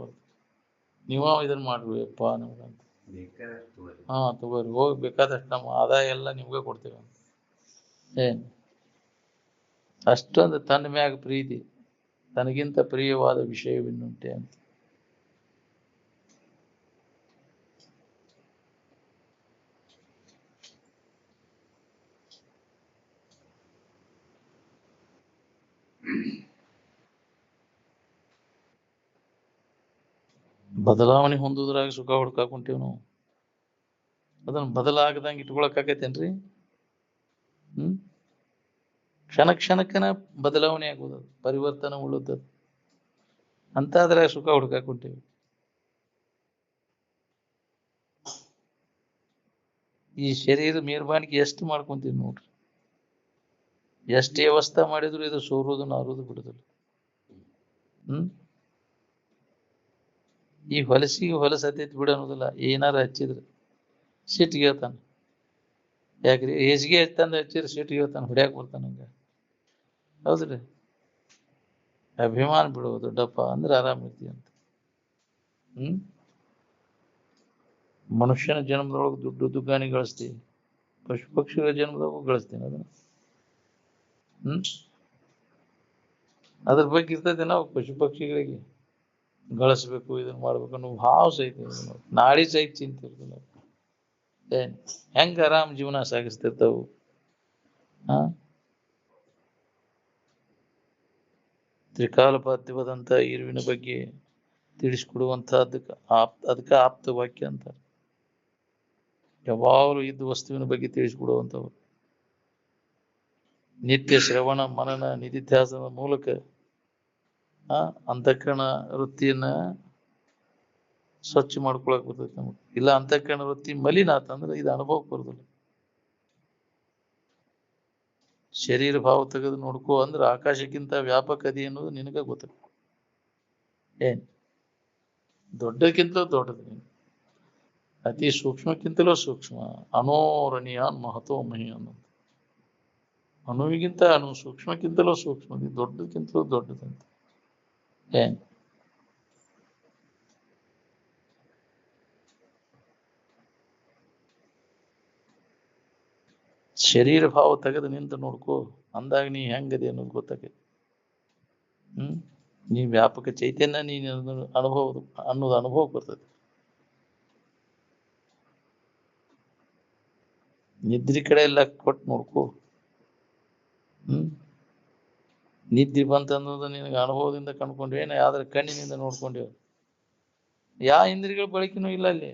S1: ನೀವ ಇದನ್ನ ಮಾಡ್ರಿಯಪ್ಪ ನಮ್ಗಂತ. ತಗೋರಿ, ಹೋಗಿ ಬೇಕಾದಷ್ಟು ನಮ್ಮ ಆದಾಯ ಎಲ್ಲ ನಿಮ್ಗೆ ಕೊಡ್ತೇವೆ ಅಂತ. ಏನ್ ಅಷ್ಟೊಂದು ತನ್ನ ಮ್ಯಾಗ ಪ್ರೀತಿ, ತನಗಿಂತ ಪ್ರಿಯವಾದ ವಿಷಯವಿನ್ನುಂಟೆ ಅಂತ. ಬದಲಾವಣೆ ಹೊಂದುದ್ರಾಗ ಸುಖ ಹುಡ್ಕಾಕ್ ಹೊಂಟೇವ್ ನಾವು. ಅದನ್ನ ಬದಲಾಗದಂಗೆ ಇಟ್ಕೊಳಕ್ ಆಕೈತೇನ್ರಿ? ಕ್ಷಣ ಕ್ಷಣಕ್ಕನ ಬದಲಾವಣೆ ಆಗುವುದು, ಪರಿವರ್ತನೆ ಉಳುತ್ತದೆ ಅಂತಾದ್ರಾಗ ಸುಖ ಹುಡ್ಕಾಕ್ ಹೊಂಟೇವಿ. ಈ ಶರೀರ ಮೇಲ್ಬಾಣಿಗೆ ಎಷ್ಟು ಮಾಡ್ಕೊಂತೀವಿ ನೋಡ್ರಿ, ಎಷ್ಟೇ ವ್ಯವಸ್ಥೆ ಮಾಡಿದ್ರು ಇದು ಸೋರುದು ನಾರುದು ಬಿಡುದಿಲ್ಲ. ಈ ಹೊಲಸಿಗೆ ಹೊಲಸತೈತಿ ಬಿಡ ಅನ್ನೋದಿಲ್ಲ. ಏನಾರ ಹಚ್ಚಿದ್ರು ಸಿಟ್ಟಿಗೆ ಹೇಳ್ತಾನ, ಯಾಕ್ರಿ ಹೇಸಿಗೆ ತಂದು ಹಚ್ಚಿದ್ರೆ ಸಿಟ್ಟಿಗೆ ಹೇಳ್ತಾನ, ಹೊಡ್ಯಾಕ್ ಬರ್ತಾನ. ಹಂಗ ಹೌದ್ರಿ? ಅಭಿಮಾನ ಬಿಡುವುದು ದೊಡ್ಡಪ್ಪ ಅಂದ್ರೆ ಆರಾಮಿರ್ತಿ ಅಂತ. ಮನುಷ್ಯನ ಜನ್ಮದೊಳಗೆ ದುಗ್ಗಾನಿ ಗಳಿಸ್ತೀವಿ, ಪಶು ಪಕ್ಷಿಗಳ ಜನ್ಮದೊಳಗೂ ಗಳಿಸ್ತೀನಿ ಅದನ್ನ. ಅದ್ರ ಬಗ್ಗೆ ಇರ್ತೈತೆ ನಾವು ಪಶು ಪಕ್ಷಿಗಳಿಗೆ ಗಳಿಸ್ಬೇಕು, ಇದನ್ನ ಮಾಡ್ಬೇಕು ಅನ್ನೋ ಭಾವ ಸಹಿತ, ನಾಡಿ ಸಹಿತ ಚಿಂತೆ ಇರ್ತದೆ. ಏನ್ ಹೆಂಗ ಆರಾಮ್ ಜೀವನ ಸಾಗಿಸ್ತಿರ್ತಾವು. ತ್ರಿಕಾಲಪಾತ್ಯವಾದಂಥ ಇರುವಿನ ಬಗ್ಗೆ ತಿಳಿಸ್ಕೊಡುವಂಥ ಅದಕ್ಕೆ ಆಪ್ತ ವಾಕ್ಯ ಅಂತ. ಯಾವಾಗಲೂ ಇದ್ದ ವಸ್ತುವಿನ ಬಗ್ಗೆ ತಿಳಿಸ್ಕೊಡುವಂಥವ್ರು. ನಿತ್ಯ ಶ್ರವಣ ಮನನ ನಿಧಿಧ್ಯಾಸನದ ಮೂಲಕ ಅಂತಃಕರಣ ವೃತ್ತಿಯನ್ನ ಸ್ವಚ್ಛ ಮಾಡ್ಕೊಳಕ್ ಬರ್ತೈತೆ ನಮಗೆ. ಇಲ್ಲ ಅಂತಃಕರಣ ವೃತ್ತಿ ಮಲಿನ ಆತಂದ್ರೆ ಇದು ಅನುಭವಕ್ಕೆ ಬರುದಿಲ್ಲ. ಶರೀರ ಭಾವ ತೆಗೆದು ನೋಡ್ಕೋ ಅಂದ್ರೆ ಆಕಾಶಕ್ಕಿಂತ ವ್ಯಾಪಕ ಅದಿ ಅನ್ನೋದು ನಿನಗ ಗೊತ್ತಾಗ್ತದೆ. ಏನ್ ದೊಡ್ಡಕ್ಕಿಂತಲೂ ದೊಡ್ಡದು, ಅತಿ ಸೂಕ್ಷ್ಮಕ್ಕಿಂತಲೂ ಸೂಕ್ಷ್ಮ, ಅನೋರಣೀಯಾನ್ ಮಹತೋ ಮಹಿ ಅನ್ನೋದು. ಅಣುವಿಗಿಂತ ಅಣು, ಸೂಕ್ಷ್ಮಕ್ಕಿಂತಲೂ ಸೂಕ್ಷ್ಮ, ದೊಡ್ಡಕ್ಕಿಂತಲೂ ದೊಡ್ಡದಂತ. ಏನ್ ಶರೀರ ಭಾವ ತೆಗೆದು ನಿಂತು ನೋಡ್ಕೋ ಅಂದಾಗ ನೀ ಹೆಂಗದೆ ಅನ್ನೋದು ಗೊತ್ತಾಗೈತಿ. ನೀ ವ್ಯಾಪಕ ಚೈತನ್ಯ ನೀನು ಅನ್ನೋದು ಅನುಭವ ಬರ್ತದೆ. ನಿದ್ರಿ ಕಡೆ ಎಲ್ಲ ಕೊಟ್ಟು ನೋಡ್ಕೋ. ನಿದ್ರಿ ಬಂತನ್ನೋದು ನಿನಗೆ ಅನುಭವದಿಂದ ಕಂಡ್ಕೊಂಡ್ವೇನ, ಆದ್ರೆ ಕಣ್ಣಿನಿಂದ ನೋಡ್ಕೊಂಡೇವು. ಇಂದ್ರಿಯಗಳ ಬಳಕೆನೂ ಇಲ್ಲ ಅಲ್ಲಿ.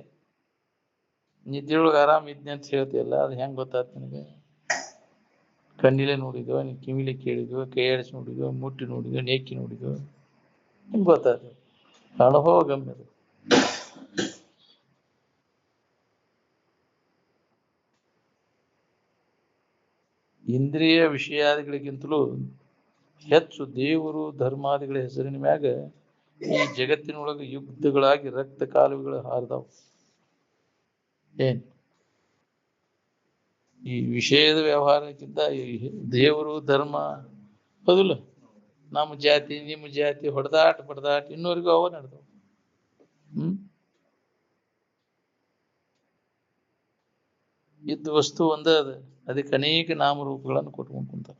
S1: ನಿದ್ರೆಯೊಳಗೆ ಆರಾಮ್ ಇದ್ನಿ ಅಂತ ಹೇಳ್ತೀಯಲ್ಲ, ಅದು ಹೆಂಗ್ ಗೊತ್ತಾಯ್ತು ನಿನಗೆ? ಕಣ್ಣಿಲೆ ನೋಡಿದ್ವ, ನೀ ಕಿವಿಲೆ ಕೇಳಿದ್ವ, ಕೈ ಆಡಿಸಿ ನೋಡಿದ್ವ, ಮುಟ್ಟಿ ನೋಡಿದ್ವ, ನೆಕ್ಕಿ ನೋಡಿದ್ವ, ಹಿಂಗ್ ಗೊತ್ತಾಯ್ತು. ಅನುಭವ ಗಮ್ಯದು. ಇಂದ್ರಿಯ ವಿಷಯಾದಿಗಳಿಗಿಂತಲೂ ಹೆಚ್ಚು ದೇವರು ಧರ್ಮಾದಿಗಳ ಹೆಸರಿನ ಮ್ಯಾಗ ಈ ಜಗತ್ತಿನೊಳಗೆ ಯುದ್ಧಗಳಾಗಿ ರಕ್ತ ಕಾಲುವೆಗಳು ಹಾರಿದಾವು. ಏನ್ ಈ ವಿಷಯದ ವ್ಯವಹಾರಕ್ಕಿಂತ ದೇವರು ಧರ್ಮ ಹೌದಿಲ್ಲ, ನಮ್ಮ ಜಾತಿ ನಿಮ್ಮ ಜಾತಿ ಹೊಡೆದಾಟ ಬಡದಾಟ ಇನ್ನೂರಿಗೂ ಅವ ನಡೆದವು. ಇದ್ದ ವಸ್ತು ಒಂದೇ ಅದ, ಅದಕ್ಕೆ ಅನೇಕ ನಾಮರೂಪಗಳನ್ನು ಕೊಟ್ಕೊಂಡು ಕುಂತ.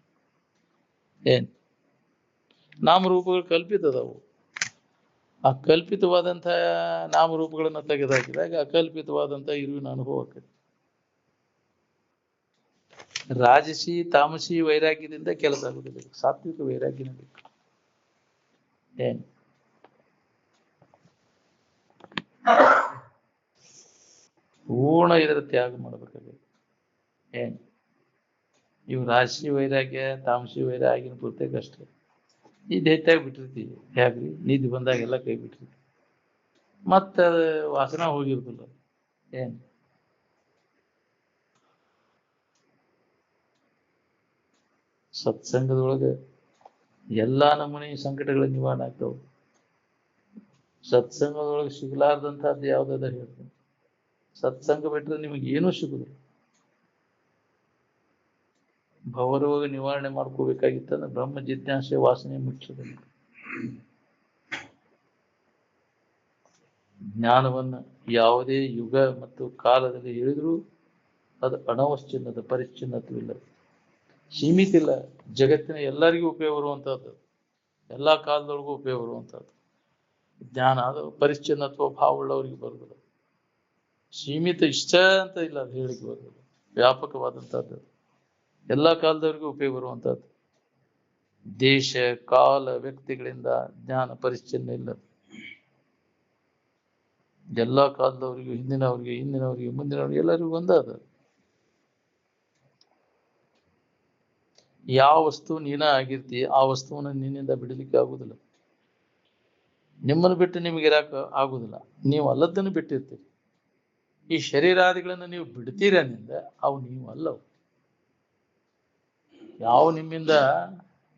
S1: ಏನ್ ನಾಮರೂಪಗಳು ಕಲ್ಪಿತದವು. ಆ ಕಲ್ಪಿತವಾದಂಥ ನಾಮರೂಪಗಳನ್ನ ತೆಗೆದುಹಾಕಿದಾಗ ಅಕಲ್ಪಿತವಾದಂಥ ಇರುವಿನ ಅನುಭವ ಆಕೈತಿ. ರಾಜಸಿ ತಾಮಸಿ ವೈರಾಗ್ಯದಿಂದ ಕೆಲಸ ಆಗುದಿಲ್ಲ, ಸಾತ್ವಿಕ ವೈರಾಗ್ಯನೇ ಬೇಕು. ಏನ್ ಪೂರ್ಣ ಇದರ ತ್ಯಾಗ ಮಾಡಬೇಕಾಗುತ್ತೆ. ಏನ್ ಇವು ರಾಜಸಿ ವೈರಾಗ್ಯ ತಾಮಸಿ ವೈರಾಗ್ಯನ ಪೂರ್ತಿಯಾಗಿ ಅಷ್ಟೇ. ಈ ದೈತ್ಯಾಗ ಬಿಟ್ಟಿರ್ತೀವಿ, ಹೇಗ್ರಿ ನಿಧಿ ಬಂದಾಗೆಲ್ಲ ಕೈ ಬಿಟ್ಟಿರ್ತೀವಿ, ಮತ್ತ ವಾಸನ ಹೋಗಿರ್ತಿಲ್ಲ. ಏನ್ ಸತ್ಸಂಗದೊಳಗೆ ಎಲ್ಲಾ ನಮೂನಿ ಸಂಕಟಗಳ ನಿವಾರಣೆ ಆಗ್ತಾವ. ಸತ್ಸಂಗದೊಳಗೆ ಸಿಗಲಾರ್ದಂಥದ್ದು ಯಾವ್ದಾದ ಹೇಳ್ತೀನಿ, ಸತ್ಸಂಗ ಬಿಟ್ರೆ ನಿಮಗೆ ಏನೂ ಸಿಗುದಿಲ್ಲ. ಭವರೋಗ ನಿವಾರಣೆ ಮಾಡ್ಕೋಬೇಕಾಗಿತ್ತಂದ್ರೆ ಬ್ರಹ್ಮ ಜಿಜ್ಞಾಸೆ ವಾಸನೆ ಮುಖ್ಯದ. ಜ್ಞಾನವನ್ನು ಯಾವುದೇ ಯುಗ ಮತ್ತು ಕಾಲದಲ್ಲಿ ಹೇಳಿದ್ರೂ ಅದು ಅಣವಶ್ಚಿನ್ನದ ಪರಿಚ್ಛಿನ್ನತ್ವವಿಲ್ಲ, ಸೀಮಿತ ಇಲ್ಲ. ಜಗತ್ತಿನ ಎಲ್ಲರಿಗೂ ಉಪಯೋಗ ಬರುವಂಥದ್ದು, ಎಲ್ಲ ಕಾಲದೊಳಗೂ ಉಪಯೋಗ ಬರುವಂಥದ್ದು ಜ್ಞಾನ. ಅದು ಪರಿಚ್ಛಿನ್ನತ್ವ ಭಾವವುಳ್ಳವರಿಗೆ ಬರುವುದಿಲ್ಲ, ಸೀಮಿತ ಇಷ್ಟ ಅಂತ ಇಲ್ಲ, ಅದು ಹೇಳಿಕೆ ಬರುವುದಿಲ್ಲ, ವ್ಯಾಪಕವಾದಂಥದ್ದು, ಎಲ್ಲ ಕಾಲದವರಿಗೂ ಉಪಯೋಗ ಬರುವಂಥದ್ದು. ದೇಶ ಕಾಲ ವ್ಯಕ್ತಿಗಳಿಂದ ಜ್ಞಾನ ಪರಿಚ್ಛಿನ್ನ ಇಲ್ಲ. ಎಲ್ಲ ಕಾಲದವರಿಗೂ, ಹಿಂದಿನವರಿಗೆ ಮುಂದಿನವರಿಗೆ ಎಲ್ಲರಿಗೂ ಒಂದಾದ. ಯಾವ ವಸ್ತು ನೀನ ಆಗಿರ್ತಿ ಆ ವಸ್ತುವನ್ನು ನಿನ್ನಿಂದ ಬಿಡಲಿಕ್ಕೆ ಆಗುದಿಲ್ಲ. ನಿಮ್ಮನ್ನು ಬಿಟ್ಟು ನಿಮಗೆ ಇರಾಕ ಆಗುದಿಲ್ಲ, ನೀವು ಅಲ್ಲದನ್ನು ಬಿಟ್ಟಿರ್ತೀರಿ. ಈ ಶರೀರಾದಿಗಳನ್ನು ನೀವು ಬಿಡ್ತೀರನ್ನಿಂದ ಅವು ನೀವು ಅಲ್ಲವು. ಯಾವ ನಿಮ್ಮಿಂದ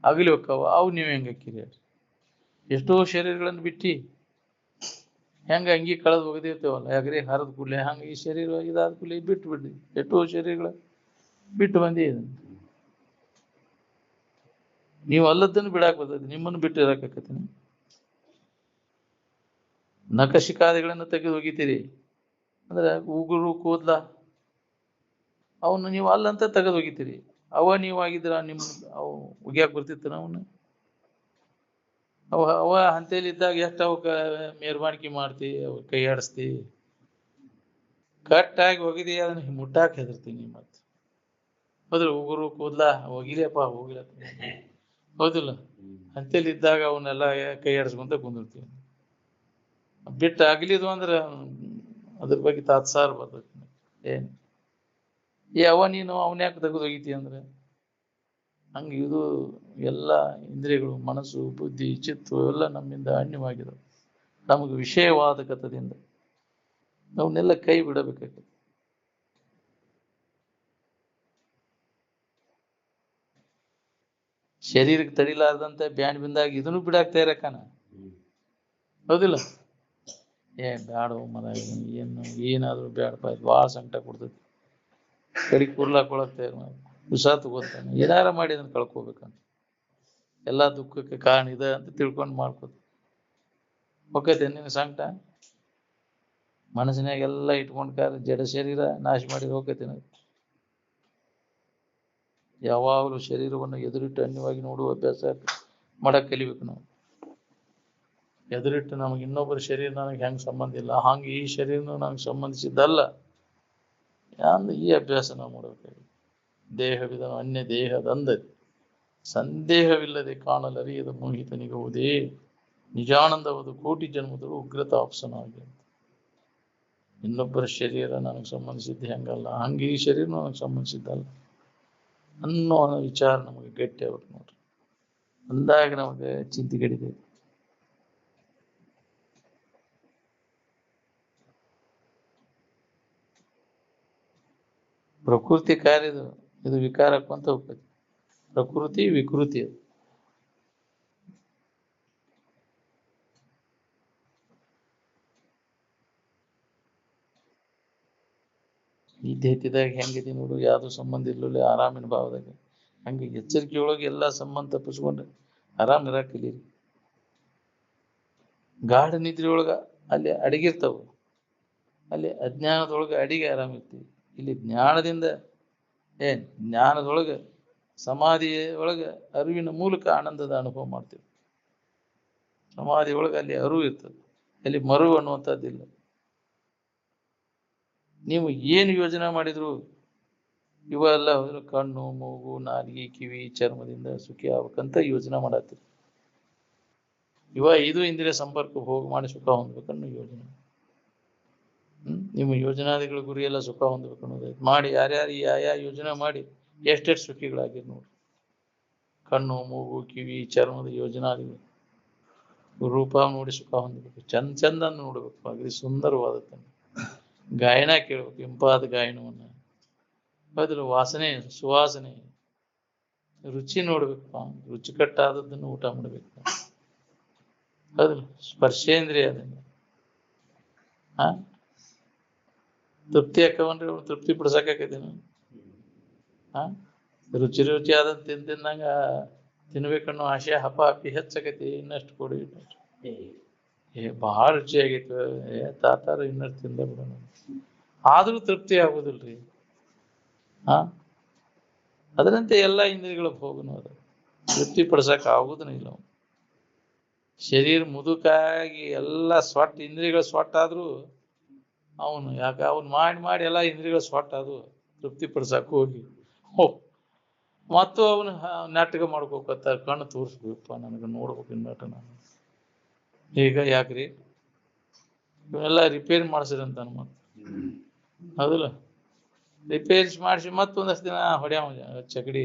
S1: ಆಗಲಿ ಹೋಕ್ಕವ ಅವು ನೀವು ಹೆಂಗೆ ಹಾಕಿರಿ? ಎಷ್ಟೋ ಶರೀರಗಳನ್ನು ಬಿಟ್ಟು ಹೆಂಗ ಅಂಗಿ ಕಳೆದು ಒಗದಿರ್ತೇವಲ್ಲ, ಯಾಕ್ರಿ ಹರಿದ ಕೂಡಲೇ ಹಂಗೆ ಈ ಶರೀರ ಇದಾದ ಕೂಡಲೇ ಬಿಟ್ಟು ಬಿಡ್ರಿ. ಎಷ್ಟೋ ಶರೀರಗಳ ಬಿಟ್ಟು ಬಂದಿ. ನೀವು ಅಲ್ಲದನ್ನು ಬಿಡಾಕ್ ಬರ್ತೈತಿ, ನಿಮ್ಮನ್ನು ಬಿಟ್ಟು ಇರಾಕತ್ತೀನಿ. ನಖಶಿಕಾದಿಗಳನ್ನು ತೆಗೆದು ಒಗಿತೀರಿ ಅಂದ್ರೆ ಉಗುರು ಕೂದ್ಲ ಅವನು ನೀವು ಅಲ್ಲಂತ ತೆಗೆದು ಒಗಿತೀರಿ. ಅವ ನೀವು ಆಗಿದ್ರ ನಿಮ್ ಅವು ಒಗ್ಯಾಕ್ ಬರ್ತಿತ್ತನ ಅವನು? ಅವ ಹಂತೇಲಿ ಇದ್ದಾಗ ಎಷ್ಟು ಅವಕ್ಕ ಮೆರವಣಿಗೆ ಮಾಡ್ತಿ, ಅವ ಕೈ ಆಡಿಸ್ತಿ, ಕಟ್ಟಾಗಿ ಒಗಿದಿ, ಅದನ್ನ ಮುಟ್ಟಾಕ್ ಹೆದರ್ತೀನಿ. ಮತ್ತೆ ಹೌದ್ರ ಉಗುರು ಕೂದ್ಲ ಒಗಿಲಿಯಪ್ಪ ಹೋಗಿಲ್ಲ ಹೌದಿಲ್ಲ? ಹಂತೇಲಿ ಇದ್ದಾಗ ಅವನ್ನೆಲ್ಲ ಕೈ ಆಡಿಸ್ಕೊಂತ ಕುಂದಿರ್ತೀವಿ. ಬಿಟ್ಟು ಆಗ್ಲಿದು ಅಂದ್ರೆ ಅದ್ರ ಬಗ್ಗೆ ತಾತ್ಸಾರ ಬರ್ತೈತಿ. ಏನ್ ಅವ ನೀನು ಅವನ್ಯಾಕೆ ತೆಗೆದು ಒಗಿತಿ ಅಂದ್ರೆ ಹಂಗೆ. ಇದು ಎಲ್ಲ ಇಂದ್ರಿಯಗಳು, ಮನಸ್ಸು, ಬುದ್ಧಿ, ಚಿತ್ತು ಎಲ್ಲ ನಮ್ಮಿಂದ ಅನ್ಯವಾಗಿದ್ದಾವೆ. ನಮಗೆ ವಿಷಯವಾದಕತದಿಂದ ಅವನ್ನೆಲ್ಲ ಕೈ ಬಿಡಬೇಕಾಗ್ತದೆ. ಶರೀರಕ್ಕೆ ತಡಿಲಾರ್ದಂತೆ ಬ್ಯಾಂಡ್ ಬಿಂದಾಗ ಇದನ್ನು ಬಿಡಾಕ್ತಾ ಇರಕಾನ ಹೌದಿಲ್ಲ? ಬ್ಯಾಡ ಮರ, ಏನು ಏನಾದ್ರು ಬ್ಯಾಡಪ್ಪ, ಭಾಳ ಸಂಕಟ ಕೊಡ್ತೈತಿ, ಕಡಿ ಕೂರ್ಲಾಕೊಳಕ್ತಾ ವಿಷ ತಗೋತಾನೆ, ಏನಾರ ಮಾಡಿ ಅದನ್ನ ಕಳ್ಕೋಬೇಕಂತ. ಎಲ್ಲ ದುಃಖಕ್ಕೆ ಕಾರಣ ಇದೆ ಅಂತ ತಿಳ್ಕೊಂಡು ಮಾಡ್ಕೋತ ಹೋಗತ್ತೆ. ನಿನ್ನ ಸಂಕಟ ಮನಸ್ಸಿನಾಗೆಲ್ಲ ಇಟ್ಕೊಂಡ್ ಜಡ ಶರೀರ ನಾಶ ಮಾಡಿ ಹೋಗತ್ತೇನ. ಯಾವಾಗಲೂ ಶರೀರವನ್ನು ಎದುರಿಟ್ಟು ಅನ್ಯವಾಗಿ ನೋಡುವ ಅಭ್ಯಾಸ ಮಾಡಕ್ ಕಲಿಬೇಕು ನಾವು. ಎದುರಿಟ್ಟು ನಮಗೆ ಇನ್ನೊಬ್ಬರ ಶರೀರ ನನಗೆ ಹೆಂಗೆ ಸಂಬಂಧ ಇಲ್ಲ, ಹಂಗೆ ಈ ಶರೀರನೂ ನನಗೆ ಸಂಬಂಧಿಸಿದ್ದಲ್ಲ ಅಂದ್ರೆ ಈ ಅಭ್ಯಾಸ ನಾವು ಮಾಡಬೇಕಾಗಿದೆ. ದೇಹವಿದನು ಅನ್ಯ ದೇಹದಂದದಿ ಸಂದೇಹವಿಲ್ಲದೆ ಕಾಣಲರಿಯದ ಮೋಹಿತನಿಗುವುದೇ ನಿಜಾನಂದವದು ಕೋಟಿ ಜನ್ಮದಳು ಉಗ್ರತಾಪ್ಸನಾಗಿ ಅಂತ. ಇನ್ನೊಬ್ಬರ ಶರೀರ ನನಗೆ ಸಂಬಂಧಿಸಿದ್ದು ಹೆಂಗಲ್ಲ, ಹಂಗೆ ಈ ಶರೀರ ನನಗೆ ಸಂಬಂಧಿಸಿದ್ದಲ್ಲ ಅನ್ನೋ ವಿಚಾರ ನಮಗೆ ಗಟ್ಟಿ ಆಗ್ಬೇಕು ನೋಡ್ರಿ. ಅಂದಾಗ ನಮಗೆ ಚಿಂತೆ ಕಡಿದೆ. ಪ್ರಕೃತಿ ಕಾರ್ಯದು ಇದು ವಿಕಾರಕ್ಕಂತ ಹೋಗ್ತದೆ. ಪ್ರಕೃತಿ ವಿಕೃತಿ ಅದು. ಈ ದೇಹದಾಗ ಹೆಂಗಿದೆ ನೋಡು, ಯಾವ್ದು ಸಂಬಂಧ ಇಲ್ಲಲ್ಲ, ಆರಾಮಿನ ಭಾವದಾಗ ಹಂಗೆ ಎಚ್ಚರಿಕೆ ಒಳಗೆ ಎಲ್ಲಾ ಸಂಬಂಧ ತಪ್ಪಿಸ್ಕೊಂಡು ಆರಾಮ್ ಇರಾಕ್ ಕಲೀರಿ. ಗಾಢ ನಿದ್ರೆ ಒಳಗ ಅಲ್ಲಿ ಅಡಗಿರ್ತಾವ, ಅಲ್ಲಿ ಅಜ್ಞಾನದೊಳಗೆ ಅಡಿಗೆ ಆರಾಮಿರ್ತೀವಿ. ಇಲ್ಲಿ ಜ್ಞಾನದಿಂದ ಜ್ಞಾನದೊಳಗೆ ಸಮಾಧಿಯ ಒಳಗೆ ಅರಿವಿನ ಮೂಲಕ ಆನಂದದ ಅನುಭವ ಮಾಡ್ತೀವಿ. ಸಮಾಧಿ ಒಳಗೆ ಅಲ್ಲಿ ಅರಿವು ಇರ್ತದೆ, ಅಲ್ಲಿ ಮರು ಅನ್ನುವಂಥದ್ದಿಲ್ಲ. ನೀವು ಏನು ಯೋಜನೆ ಮಾಡಿದ್ರು ಇವೆಲ್ಲ ಕಣ್ಣು, ಮೂಗು, ನಾಲಿಗೆ, ಕಿವಿ, ಚರ್ಮದಿಂದ ಸುಖಿ ಆಗ್ಬೇಕಂತ ಯೋಜನೆ ಮಾಡತ್ತೀರಿ. ಇದು ಇಂದ್ರಿಯ ಸಂಪರ್ಕ ಹೋಗಿ ಮಾಡಿ ಸುಖ ಹೊಂದ್ಬೇಕನ್ನೋ ಯೋಜನೆ. ನಿಮ್ಮ ಯೋಜನಾದಿಗಳ ಗುರಿ ಎಲ್ಲ ಸುಖ ಹೊಂದ್ಬೇಕು ಅನ್ನೋದೈತೆ. ಮಾಡಿ ಯಾರ್ಯಾರು ಯಾವ ಯೋಜನೆ ಮಾಡಿ ಎಷ್ಟೆಷ್ಟು ಸುಖಿಗಳಾಗಿರ್ ನೋಡ್ರಿ. ಕಣ್ಣು, ಮೂಗು, ಕಿವಿ, ಚರ್ಮದ ಯೋಜನಾದಿಗಳು ರೂಪ ನೋಡಿ ಸುಖ ಹೊಂದಬೇಕು. ಚಂದ ನೋಡ್ಬೇಕು, ಅಗದಿ ಸುಂದರವಾದ ಗಾಯನ ಕೇಳ್ಬೇಕು, ಇಂಪಾದ ಗಾಯನವನ್ನ. ಅದ್ರ ವಾಸನೆ, ಸುವಾಸನೆ, ರುಚಿ ನೋಡ್ಬೇಕಪ್ಪ, ರುಚಿಕಟ್ಟಾದದ್ದನ್ನು ಊಟ ಮಾಡ್ಬೇಕು. ಅದ್ರ ಸ್ಪರ್ಶೇಂದ್ರಿಯ ಅದನ್ನ ತೃಪ್ತಿ ಹಾಕವನ್ರಿ ಅವ್ರು ತೃಪ್ತಿ ಪಡಿಸಕೈತಿನ. ರುಚಿ ಆದಂತ ತಿಂದಂಗ ತಿನ್ಬೇಕನ್ನೋ ಆಶೆ ಹಪ ಹಪ್ಪಿ ಹೆಚ್ಚಕೈತಿ. ಇನ್ನಷ್ಟು ಕೊಡಿ, ಬಹಳ ರುಚಿ ಆಗೈತೆ, ತಾತಾರ ಇನ್ನಷ್ಟು ತಿಂದ ಬಿಡೋಣ. ಆದ್ರೂ ತೃಪ್ತಿ ಆಗುದಿಲ್ರಿ. ಅದರಂತೆ ಎಲ್ಲ ಇಂದ್ರಿಯಗಳು ಹೋಗನು, ಅದು ತೃಪ್ತಿ ಪಡಿಸಕ್ ಆಗುದನ ಇಲ್ಲ. ಶರೀರ ಮುದುಕಾಗಿ ಎಲ್ಲ ಸ್ವಟ್ಟ ಇಂದ್ರಿಯಗಳು ಸ್ವಟ್ಟಾದ್ರೂ ಅವನು ಅವ್ನು ಮಾಡಿ ಎಲ್ಲ ಇಂದ್ರಿಯಗಳು ಸ್ವಟ್ಟಾದು ತೃಪ್ತಿ ಪಡಿಸಕ್ ಹೋಗಿ ಮತ್ತು ಅವನು ನಾಟಕ ಮಾಡ್ಕೋಕತ್ತ. ಕಣ್ಣು ತೋರಿಸ್ಬೇಕಪ್ಪ, ನನಗೆ ನೋಡ್ಬೇಕು ಇನ್ನಟ. ನಾನು ಈಗ ಯಾಕ್ರಿ ಇವನ್ನೆಲ್ಲ ರಿಪೇರಿ ಮಾಡಿಸಿರಂತ ಮತ್ತೆ ಹೌದಲ್ಲ, ರಿಪೇರಿ ಮಾಡಿಸಿ ಮತ್ತೊಂದಷ್ಟು ದಿನ ಹೊಡ್ಯಾವ ಚಕಡಿ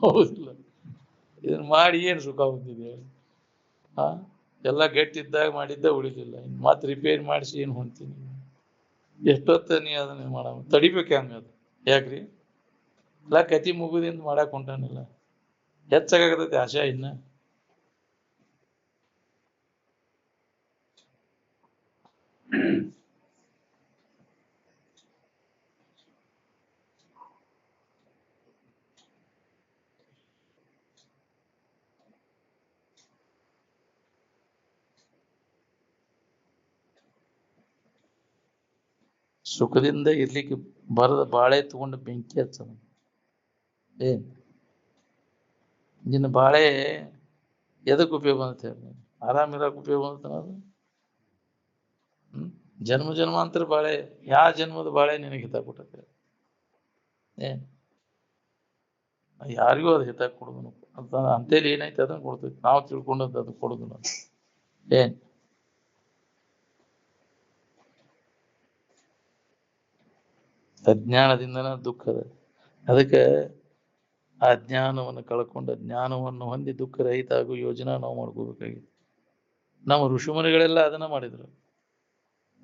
S1: ಹೌದಿಲ್ಲ. ಇದನ್ನ ಮಾಡಿ ಏನು ಸುಖ ಹೊಂದಿದೆ? ಎಲ್ಲ ಗಟ್ಟಿದ್ದಾಗ ಮಾಡಿದ್ದ ಉಳಿದಿಲ್ಲ. ಇನ್ನು ಮತ್ತೆ ರಿಪೇರಿ ಮಾಡಿಸಿ ಏನು ಹೊಂತೀನಿ? ಎಷ್ಟೊತ್ತ ನೀ ಅದನ್ನ ಮಾಡ ತಡಿಬೇಕು ಹಂಗ. ಅದು ಯಾಕ್ರಿ ಎಲ್ಲ ಕತಿ ಮುಗುದಿಂದ ಮಾಡಕ್ ಹೊಂಟಾನಿಲ್ಲ. ಹೆಚ್ಚಾಗತೈತಿ ಆಶಾ ಇನ್ನ. ಸುಖದಿಂದ ಇರ್ಲಿಕ್ಕೆ ಬರದ ಬಾಳೆ ತಗೊಂಡು ಬೆಂಕಿ ಹಚ್ಚದ. ಏನ್ ನಿನ್ನ ಬಾಳೆ ಎದಕ್ ಉಪಯೋಗ ಅಂತ ಹೇಳಿ? ಆರಾಮಿರಕ್ ಉಪಯೋಗ ಅಂತ ಅದು. ಜನ್ಮಾಂತರ ಬಾಳೆ, ಯಾವ ಜನ್ಮದ ಬಾಳೆ ನಿನಗೆ ಹಿತ ಕೊಟ್ಟೆ? ಏನ್ ಯಾರಿಗೂ ಅದು ಹಿತ ಕೊಡುದು ಅಂತ ಅಂತೇಳಿ ಏನೈತೆ ಅದನ್ನ ಕೊಡ್ತೈತಿ. ನಾವು ತಿಳ್ಕೊಂಡದ್ದು ಅದು ಕೊಡುದು. ಏನ್ ಅಜ್ಞಾನದಿಂದನ ದುಃಖದ. ಅದಕ್ಕೆ ಆ ಜ್ಞಾನವನ್ನು ಕಳ್ಕೊಂಡ ಜ್ಞಾನವನ್ನು ಹೊಂದಿ ದುಃಖ ರಹಿತ ಆಗೋ ಯೋಜನಾ ನಾವು ಮಾಡ್ಕೋಬೇಕಾಗಿತ್ತು. ನಮ್ಮ ಋಷಿಮುನಿಗಳೆಲ್ಲ ಅದನ್ನ ಮಾಡಿದ್ರು.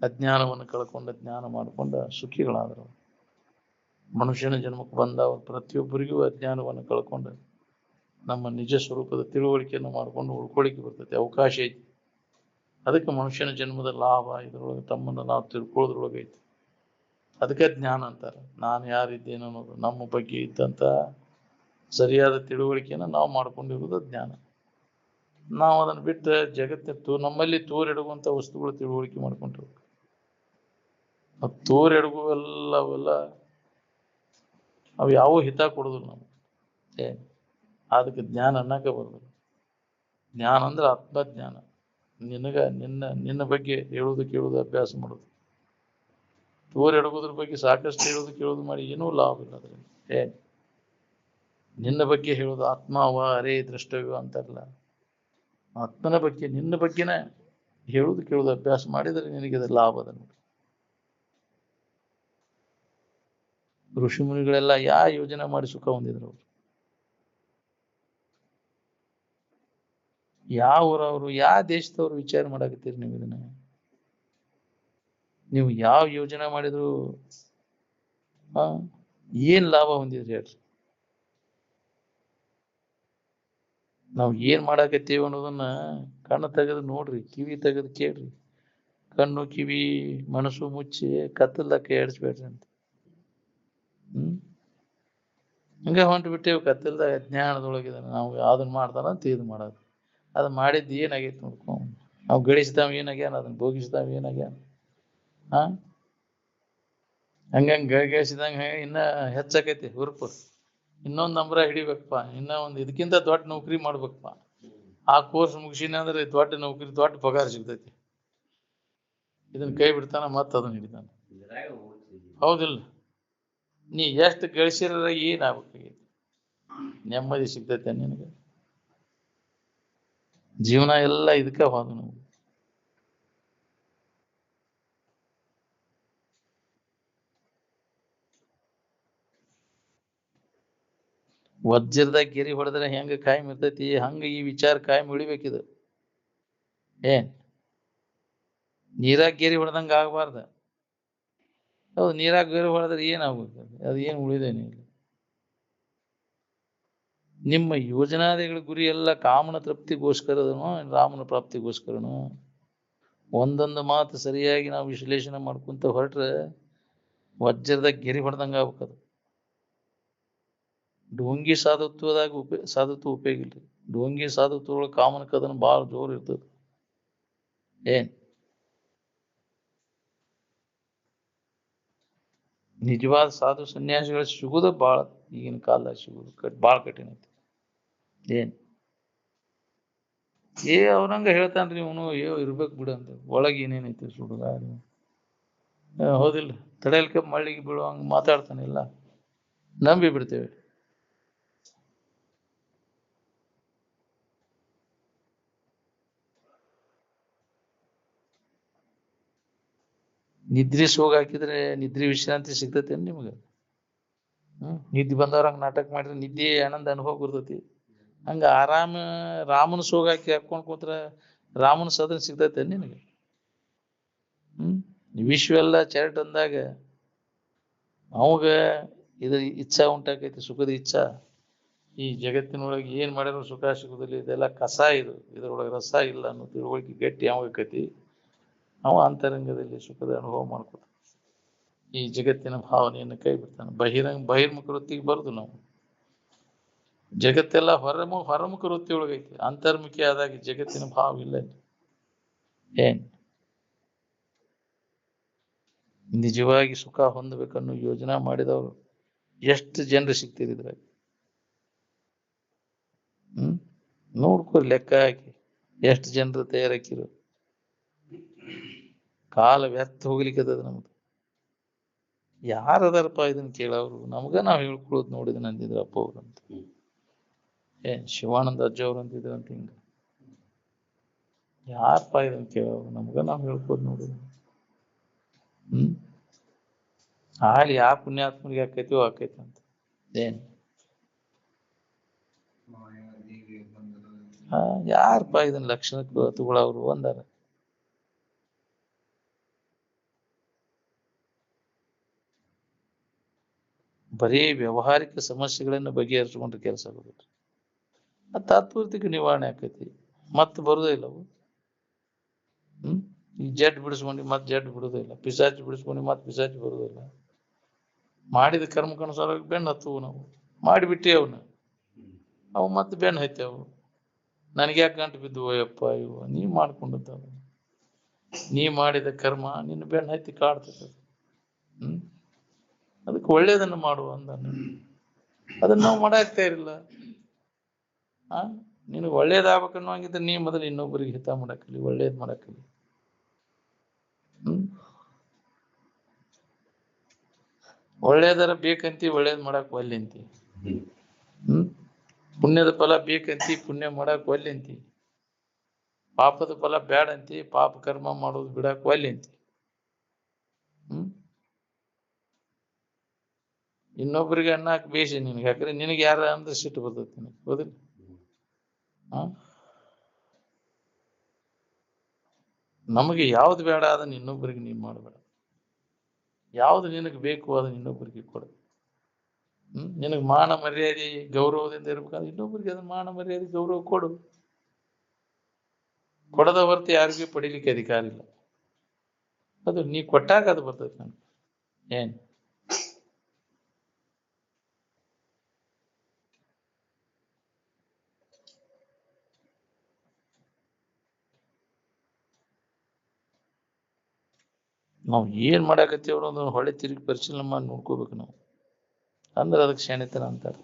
S1: ಅಜ್ಞಾನವನ್ನು ಕಳ್ಕೊಂಡ ಜ್ಞಾನ ಮಾಡಿಕೊಂಡ ಸುಖಿಗಳಾದರು. ಮನುಷ್ಯನ ಜನ್ಮಕ್ಕೆ ಬಂದ ಪ್ರತಿಯೊಬ್ಬರಿಗೂ ಅಜ್ಞಾನವನ್ನು ಕಳ್ಕೊಂಡ ನಮ್ಮ ನಿಜ ಸ್ವರೂಪದ ತಿಳುವಳಿಕೆಯನ್ನು ಮಾಡ್ಕೊಂಡು ಉಳ್ಕೊಳಿಕೆ ಬರ್ತೈತಿ, ಅವಕಾಶ ಐತಿ. ಅದಕ್ಕೆ ಮನುಷ್ಯನ ಜನ್ಮದ ಲಾಭ ಇದ್ರೊಳಗೆ ತಮ್ಮನ್ನು ನಾವು ತಿಳ್ಕೊಳ್ಳೋದ್ರೊಳಗೈತಿ. ಅದಕ್ಕೆ ಜ್ಞಾನ ಅಂತಾರೆ. ನಾನು ಯಾರಿದ್ದೇನೆ ಅನ್ನೋದು, ನಮ್ಮ ಬಗ್ಗೆ ಇದ್ದಂತ ಸರಿಯಾದ ತಿಳುವಳಿಕೆಯನ್ನು ನಾವು ಮಾಡ್ಕೊಂಡಿರುವುದು ಜ್ಞಾನ. ನಾವು ಅದನ್ನು ಬಿಟ್ಟು ಜಗತ್ತಿನ ನಮ್ಮಲ್ಲಿ ತೋರೆಡುವಂಥ ವಸ್ತುಗಳು ತಿಳುವಳಿಕೆ ಮಾಡ್ಕೊಂಡಿರ್ಬೇಕು. ಅದು ತೋರೆಡುವೆಲ್ಲ ಅವು ಯಾವ ಹಿತ ಕೊಡುದಿಲ್ಲ ನಮ್ಗೆ. ಅದಕ್ಕೆ ಜ್ಞಾನ ಅನ್ನಕ್ಕೆ ಬರೋದಿಲ್ಲ. ಜ್ಞಾನ ಅಂದ್ರೆ ಆತ್ಮಜ್ಞಾನ. ನಿನ್ನ ಬಗ್ಗೆ ಹೇಳುವುದು ಕೇಳುವುದು ಅಭ್ಯಾಸ ಮಾಡೋದು. ತೋರೆಡುವುದ್ರ ಬಗ್ಗೆ ಸಾಕಷ್ಟು ಹೇಳುವುದು ಕೇಳುವುದು ಮಾಡಿ ಏನೂ ಲಾಭ ಇಲ್ಲ ಅದರಲ್ಲಿ. ನಿನ್ನ ಬಗ್ಗೆ ಹೇಳುವುದು ಆತ್ಮವ ಅರೇ ದ್ರಷ್ಟವ್ಯ ಅಂತಾರಲ್ಲ, ಆತ್ಮನ ಬಗ್ಗೆ ನಿನ್ನ ಬಗ್ಗೆನ ಹೇಳುವುದು ಕೇಳುವುದು ಅಭ್ಯಾಸ ಮಾಡಿದರೆ ನಿನಗೆ ಅದರ ಲಾಭ ಅದ ನೋಡಿ. ಋಷಿ ಮುನಿಗಳೆಲ್ಲ ಯಾವ ಯೋಜನೆ ಮಾಡಿ ಸುಖ ಹೊಂದಿದ್ರು? ಅವರು ಯಾವ ಊರವರು, ಯಾವ ದೇಶದವ್ರು ವಿಚಾರ ಮಾಡಾಕತ್ತೀರಿ ನೀವು? ಇದನ್ನ ನೀವು ಯಾವ ಯೋಜನೆ ಮಾಡಿದ್ರು ಏನ್ ಲಾಭ ಹೊಂದಿದ್ರಿ ಹೇಳ್ರಿ? ನಾವು ಏನ್ ಮಾಡಾಕತ್ತೀವಿ ಅನ್ನೋದನ್ನ ಕಣ್ಣು ತೆಗೆದು ನೋಡ್ರಿ, ಕಿವಿ ತೆಗೆದು ಕೇಳ್ರಿ. ಕಣ್ಣು ಕಿವಿ ಮನಸ್ಸು ಮುಚ್ಚಿ ಕತ್ತಲ್ದಕ್ಕ ಏಡ್ಸ್ಬೇಡ್ರಿ ಅಂತ. ಹಂಗ ಹೊಂಟು ಬಿಟ್ಟೇವು ಕತ್ತಲ್ದಾಗ ಅಜ್ಞಾನದೊಳಗಿದಾನೆ. ನಾವು ಅದನ್ನ ಮಾಡ್ತಾನಂತ ಇದು ಮಾಡೋದು. ಅದು ಮಾಡಿದ್ದು ಏನಾಗೈತಿ ನೋಡ್ಕೊ. ನಾವು ಗಳಿಸಿದಾವ ಏನಾಗ್ಯಾನ, ಅದನ್ನ ಭೋಗಿಸಿದಾವ ಏನಾಗ್ಯಾನ. ಹಂಗಂಗ ಗಳಿಸಿದಂಗ ಇನ್ನ ಹೆಚ್ಚಾಕೈತಿ ಹುರುಪು. ಇನ್ನೊಂದು ನಂಬರ ಹಿಡಿಬೇಕಪ್ಪ, ಇನ್ನ ಒಂದು ಇದಕ್ಕಿಂತ ದೊಡ್ಡ ನೌಕರಿ ಮಾಡ್ಬೇಕಪ್ಪ. ಆ ಕೋರ್ಸ್ ಮುಗಿಸಿನ ಅಂದ್ರೆ ದೊಡ್ಡ ನೌಕರಿ ದೊಡ್ಡ ಪಗಾರ ಸಿಗ್ತೈತಿ. ಇದನ್ನ ಕೈ ಬಿಡ್ತಾನ ಮತ್ತ ಅದನ್ನ ಹಿಡಿತಾನ. ಹೌದಿಲ್ಲ? ನೀ ಎಷ್ಟು ಗಳಿಸಿರ ಏನಾಗಬೇಕಾಗೈತಿ? ನೆಮ್ಮದಿ ಸಿಗ್ತೈತೆ ನಿನಗೆ? ಜೀವನ ಎಲ್ಲ ಇದಕ್ಕೆ ಹೋದ ನಾವು. ವಜ್ರದಾಗ ಗೆರಿ ಹೊಡೆದ್ರೆ ಹೆಂಗ ಕಾಯಂ ಇರ್ತೈತಿ ಹಂಗ ಈ ವಿಚಾರ ಕಾಯಂ ಉಳಿಬೇಕಿದು. ಏನ್ ನೀರಾಗ ಗೆರಿ ಹೊಡೆದಂಗ ಆಗಬಾರ್ದ. ಹೌದು, ನೀರಾಗ ಗೆರಿ ಹೊಡೆದ್ರೆ ಏನಾಗ್ಬೇಕು? ಅದು ಏನು ಉಳಿದೇನೆ ಇಲ್ಲ. ನಿಮ್ಮ ಯೋಜನಾದಿಗಳ ಗುರಿ ಎಲ್ಲ ಕಾಮನ ತೃಪ್ತಿಗೋಸ್ಕರನೋ ರಾಮನ ಪ್ರಾಪ್ತಿಗೋಸ್ಕರನೋ? ಒಂದೊಂದು ಮಾತು ಸರಿಯಾಗಿ ನಾವು ವಿಶ್ಲೇಷಣೆ ಮಾಡ್ಕೊಂತ ಹೊರಟ್ರೆ ವಜ್ರದಾಗ ಗೆರಿ ಹೊಡೆದಂಗ ಆಗ್ಬೇಕದು. ಡೋಂಗಿ ಸಾಧುತ್ವದಾಗ ಸಾಧುತ್ವ ಉಪಯೋಗ ಇಲ್ರಿ. ಡೋಂಗಿ ಸಾಧುತ್ವದೊಳಗೆ ಕಾಮನ ಕದನ ಭಾಳ ಜೋರು ಇರ್ತದೆ. ಏನ್ ನಿಜವಾದ ಸಾಧು ಸನ್ಯಾಸಿಗಳು ಸಿಗುದ ಭಾಳ ಈಗಿನ ಕಾಲದಾಗ ಸಿಗುದು ಭಾಳ ಕಠಿಣ ಐತಿ. ಏನ್ ಅವ್ರಂಗ ಹೇಳ್ತಾನ್ರಿ ಇವನು ಇರ್ಬೇಕು ಬಿಡು ಅಂತ. ಒಳಗೆ ಏನೇನೈತಿ ಸುಡುಗ ಹೌದಿಲ್ಲ? ತಡೆಯಲ್ಕ ಮಳ್ಳಿಗೆ ಬೀಳುವಂಗ ಮಾತಾಡ್ತಾನಿಲ್ಲ, ನಂಬಿ ಬಿಡ್ತೇವೆ. ನಿದ್ರಿ ಸೋಗ ಹಾಕಿದ್ರೆ ನಿದ್ರಿ ವಿಶ್ರಾಂತಿ ಸಿಗ್ತೈತೇನ್ ನಿಮ್ಗೆ? ನಿದ್ದೆ ಬಂದವ್ರಂಗ ನಾಟಕ ಮಾಡಿದ್ರೆ ನಿದ್ದೆ ಆನಂದ ಅನುಭವ ಬರ್ತೈತಿ. ಹಂಗ ಆರಾಮ ರಾಮನ ಸೋಗ ಹಾಕಿ ಹಾಕೊಂಡ್ ಕೂತ್ರ ರಾಮನ ಸದನ ಸಿಗ್ತೈತೆ ನಿನಗೆ? ವಿಶ್ವೆಲ್ಲ ಚರಟ್ ಅಂದಾಗ ಅವಾಗ ಇದ್ರ ಇಚ್ಛಾ ಉಂಟಾಕೈತಿ, ಸುಖದ ಇಚ್ಛಾ. ಈ ಜಗತ್ತಿನೊಳಗೆ ಏನ್ ಮಾಡಿದ್ರು ಸುಖ ಸಿಗುದಿಲ್ಲ, ಇದೆಲ್ಲ ಕಸ, ಇದ್ರೊಳಗೆ ರಸ ಇಲ್ಲ ಅನ್ನೋ ತಿಳುವಳಿಕೆ ಗಟ್ಟಿ ಯಾವಾಗೈತಿ ಅವ ಅಂತರಂಗದಲ್ಲಿ ಸುಖದ ಅನುಭವ ಮಾಡ್ಕೊತ ಈ ಜಗತ್ತಿನ ಭಾವನೆಯನ್ನು ಕೈ ಬಿಡ್ತಾನೆ. ಬಹಿರ್ಮುಖ ವೃತ್ತಿಗೆ ಬರುದು ನಾವು. ಜಗತ್ತೆಲ್ಲ ಹೊರಮುಖ ವೃತ್ತಿ ಒಳಗೈತಿ. ಅಂತರ್ಮುಖಿ ಆದಾಗ ಜಗತ್ತಿನ ಭಾವ ಇಲ್ಲ. ಏನ್ ನಿಜವಾಗಿ ಸುಖ ಹೊಂದಬೇಕನ್ನೋ ಯೋಜನಾ ಮಾಡಿದವರು ಎಷ್ಟು ಜನರು ಸಿಗ್ತಿರಿದ್ರಾಗ? ನೋಡ್ಕೊರಿ, ಲೆಕ್ಕ ಹಾಕಿ ಎಷ್ಟು ಜನರು ತಯಾರಾಕಿರು. ಕಾಲ ವ್ಯರ್ಥ ಹೋಗ್ಲಿಕ್ಕದ ನಮ್ದು. ಯಾರದಾರಪ್ಪ ಇದನ್ನ ಕೇಳವ್ರು? ನಮ್ಗ ನಾವ್ ಹೇಳ್ಕೊಳ್ಳೋದು ನೋಡಿದ ಅಂದಿದ್ರಪ್ಪ ಅವ್ರಂತ. ಶಿವಾನಂದ ಅಜ್ಜ ಅವ್ರು ಅಂತಿದ್ರಂತ. ಹಿಂಗ ಯಾರಪ್ಪ ಇದನ್ನ ಕೇಳವ್ರು? ನಮ್ಗ ನಾವ್ ಹೇಳ್ಕೊಳ್ಳೋದು ನೋಡಿದ. ಹಾಲಿ ಯಾವ ಪುಣ್ಯಾತ್ಮನಿಗೆ ಆಕೈತಿವೋ ಆಕೈತಿ ಅಂತ. ಏನ್ ಯಾರಪ್ಪ ಇದನ್ನ ಲಕ್ಷಣಕ್ಕೆ ತಗೊಳವ್ರು ಅಂದಾರ? ಬರೀ ವ್ಯವಹಾರಿಕ ಸಮಸ್ಯೆಗಳನ್ನ ಬಗೆಹರಿಸ್ಕೊಂಡ್ರೆ ಕೆಲಸ ಆಗೋದಿಲ್ಲ. ಅದು ತಾತ್ಪೂರ್ತಿಕ ನಿವಾರಣೆ ಆಕೈತಿ, ಮತ್ತೆ ಬರುದೇ ಇಲ್ಲ ಅವು. ಈ ಜಡ್ ಬಿಡಿಸ್ಕೊಂಡು ಮತ್ತೆ ಜಡ್ ಬಿಡುದಿಲ್ಲ, ಪಿಸಾಚಿ ಬಿಡಿಸ್ಕೊಂಡು ಮತ್ತೆ ಪಿಸಾಚಿ ಬರುದಿಲ್ಲ. ಮಾಡಿದ ಕರ್ಮಕ್ಕನುಸಾರವಾಗಿ ಬೆನ್ನು ಹತ್ತವು. ನಾವು ಮಾಡಿಬಿಟ್ಟೆ ಅವನ್ನ, ಅವು ಮತ್ತೆ ಬೆನ್ನು ಹತ್ತವು. ನನಗೆ ಯಾಕೆ ಗಂಟು ಬಿದ್ದು ಅಯ್ಯಪ್ಪ ಇವು ನೀ ಮಾಡ್ಕೊಂಡದ್ದು, ನೀ ಮಾಡಿದ ಕರ್ಮ ನಿನ್ನ ಬೆನ್ನು ಹತ್ತಿ ಕಾಡ್ತದೆ. ಅದಕ್ಕೆ ಒಳ್ಳೇದನ್ನು ಮಾಡುವ ಅಂದಾನೆ. ಅದನ್ನ ನಾವು ಮಾಡಾಕ್ತಾ ಇರಲಿಲ್ಲ. ನಿನಗೆ ಒಳ್ಳೇದಾಗಬೇಕನ್ನೋ ಹಂಗಿದ್ರೆ ನೀ ಮೊದಲು ಇನ್ನೊಬ್ಬರಿಗೆ ಹಿತ ಮಾಡಾಕಲಿ, ಒಳ್ಳೇದ್ ಮಾಡಾಕಲಿ. ಒಳ್ಳೇದರ ಬೇಕಂತಿ, ಒಳ್ಳೇದ್ ಮಾಡಕ್ ಒಲ್ಲೆಂತಿ. ಪುಣ್ಯದ ಫಲ ಬೇಕಂತಿ, ಪುಣ್ಯ ಮಾಡಕ್ ಒಲ್ಲೆಂತಿ. ಪಾಪದ ಫಲ ಬ್ಯಾಡಂತಿ, ಪಾಪ ಕರ್ಮ ಮಾಡೋದು ಬಿಡಾಕ್ ಒಲ್ಲೆಂತಿ. ಇನ್ನೊಬ್ಬರಿಗೆ ಅನ್ನಕ್ ಬೇಸಿ ನಿನಗೆ, ಯಾಕಂದ್ರೆ ನಿನಗೆ ಯಾರ ಅಂದ್ರೆ ಸಿಟ್ಟು ಬರ್ತೈತಿ ನಿನಗೆ. ಹೌದಿಲ್ಲ? ನಮಗೆ ಯಾವ್ದು ಬೇಡ ಅದನ್ನ ಇನ್ನೊಬ್ಬರಿಗೆ ನೀನ್ ಮಾಡಬೇಡ. ಯಾವ್ದು ನಿನಗೆ ಬೇಕು ಅದನ್ನ ಇನ್ನೊಬ್ಬರಿಗೆ ಕೊಡು. ನಿನಗೆ ಮಾನ ಮರ್ಯಾದೆ ಗೌರವದಿಂದ ಇರ್ಬೇಕಾದ್ರೆ ಇನ್ನೊಬ್ಬರಿಗೆ ಅದನ್ನ ಮಾನ ಮರ್ಯಾದೆ ಗೌರವ ಕೊಡು. ಕೊಡದ ಹೊರತು ಯಾರಿಗೂ ಪಡಿಲಿಕ್ಕೆ ಅಧಿಕಾರ ಇಲ್ಲ. ಅದು ನೀ ಕೊಟ್ಟಾಗ ಅದು ಬರ್ತೈತಿ ನನಗೆ. ಏನ್ ನಾವು ಏನ್ ಮಾಡಾಕತ್ತೀವ್ರ ಅದನ್ನ ಹೊಳೆ ತಿರುಗಿ ಪರಿಶೀಲನೆ ಮಾಡಿ ನೋಡ್ಕೋಬೇಕು ನಾವು. ಅಂದ್ರೆ ಅದಕ್ಕೆ ಶಾಣಿತನ ಅಂತಾರೆ.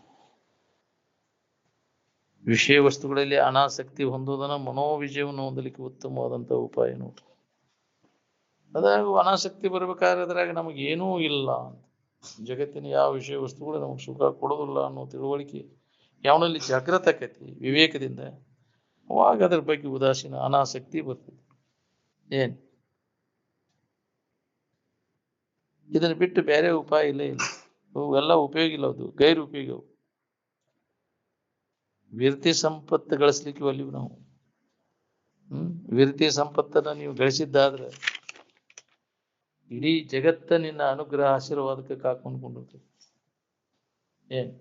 S1: ವಿಷಯ ವಸ್ತುಗಳಲ್ಲಿ ಅನಾಸಕ್ತಿ ಹೊಂದುವುದನ್ನ ಮನೋವಿಜಯವನ್ನು ಹೊಂದಲಿಕ್ಕೆ ಉತ್ತಮವಾದಂಥ ಉಪಾಯ ನೋಡ್ರಿ. ಅದಾಗ ಅನಾಸಕ್ತಿ ಬರ್ಬೇಕಾದ್ರೆ ಅದ್ರಾಗ ನಮಗೇನೂ ಇಲ್ಲ ಅಂತ, ಜಗತ್ತಿನ ಯಾವ ವಿಷಯ ವಸ್ತುಗಳು ನಮಗೆ ಸುಖ ಕೊಡೋದಿಲ್ಲ ಅನ್ನೋ ತಿಳುವಳಿಕೆ ಯಾವನಲ್ಲಿ ಜಾಗೃತ ಆಕೈತಿ ವಿವೇಕದಿಂದ, ಅವಾಗ ಅದ್ರ ಬಗ್ಗೆ ಉದಾಸೀನ ಅನಾಸಕ್ತಿ ಬರ್ತದೆ. ಏನ್ ಇದನ್ನ ಬಿಟ್ಟು ಬೇರೆ ಉಪಾಯ ಇಲ್ಲ. ಅವೆಲ್ಲ ಉಪಯೋಗ ಇಲ್ಲ, ಅದು ಗೈರು ಉಪಯೋಗ. ವಿರತಿ ಸಂಪತ್ತು ಗಳಿಸ್ಲಿಕ್ಕೆ ಒಲ್ಲಿವು ನಾವು. ವಿರತಿ ಸಂಪತ್ತನ್ನ ನೀವು ಗಳಿಸಿದ್ದಾದ್ರೆ ಇಡೀ ಜಗತ್ತ ನಿನ್ನ ಅನುಗ್ರಹ ಆಶೀರ್ವಾದಕ್ಕೆ ಕಾಕೊಂಡ್ಕೊಂಡಿರ್ತದೆ. ಏನ್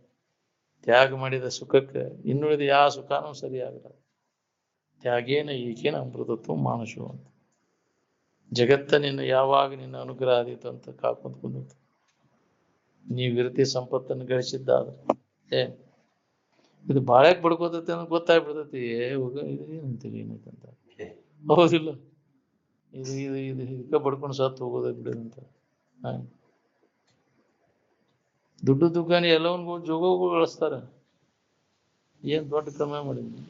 S1: ತ್ಯಾಗ ಮಾಡಿದ ಸುಖಕ್ಕೆ ಇನ್ನುಳಿದ ಯಾವ ಸುಖನೂ ಸರಿಯಾಗಲ್ಲ. ತ್ಯಾಗೇನ ಈಗೇನ ಅಮೃತತ್ವ ಮಾನಸು ಅಂತ. ಜಗತ್ತ ನಿನ್ನ ಯಾವಾಗ ನಿನ್ನ ಅನುಗ್ರಹ ಆದೀತು ಅಂತ ಕಾಕೊಂಡ್ಕೊಂಡಿರ್ತ. ನೀವು ವಿರತಿ ಸಂಪತ್ತನ್ನು ಗಳಿಸಿದ್ದಾದ್ರೆ ಏನ್ ಇದು ಬಾಳ್ಯಾಕ್ ಬಡ್ಕೋತೈತಿ ಅಂತ ಗೊತ್ತಾಗ್ಬಿಡ್ತೈತಿ. ಏನಂತೀವಿ ಏನೈತಂತ, ಹೌದಿಲ್ಲ? ಇದು ಇದು ಇದು ಇದಕ್ಕೆ ಬಡ್ಕೊಂಡು ಸತ್ತು ಹೋಗೋದ ಬಿಡೋದಂತ. ದುಡ್ಡು ದುಗ್ಗಾನಿ ಎಲ್ಲವನ್ಗೂ ಜೋಗೋಗಳು ಗಳಿಸ್ತಾರ. ಏನ್ ದೊಡ್ಡ ಕಮ್ಮಿ ಮಾಡಿದ್ನಿ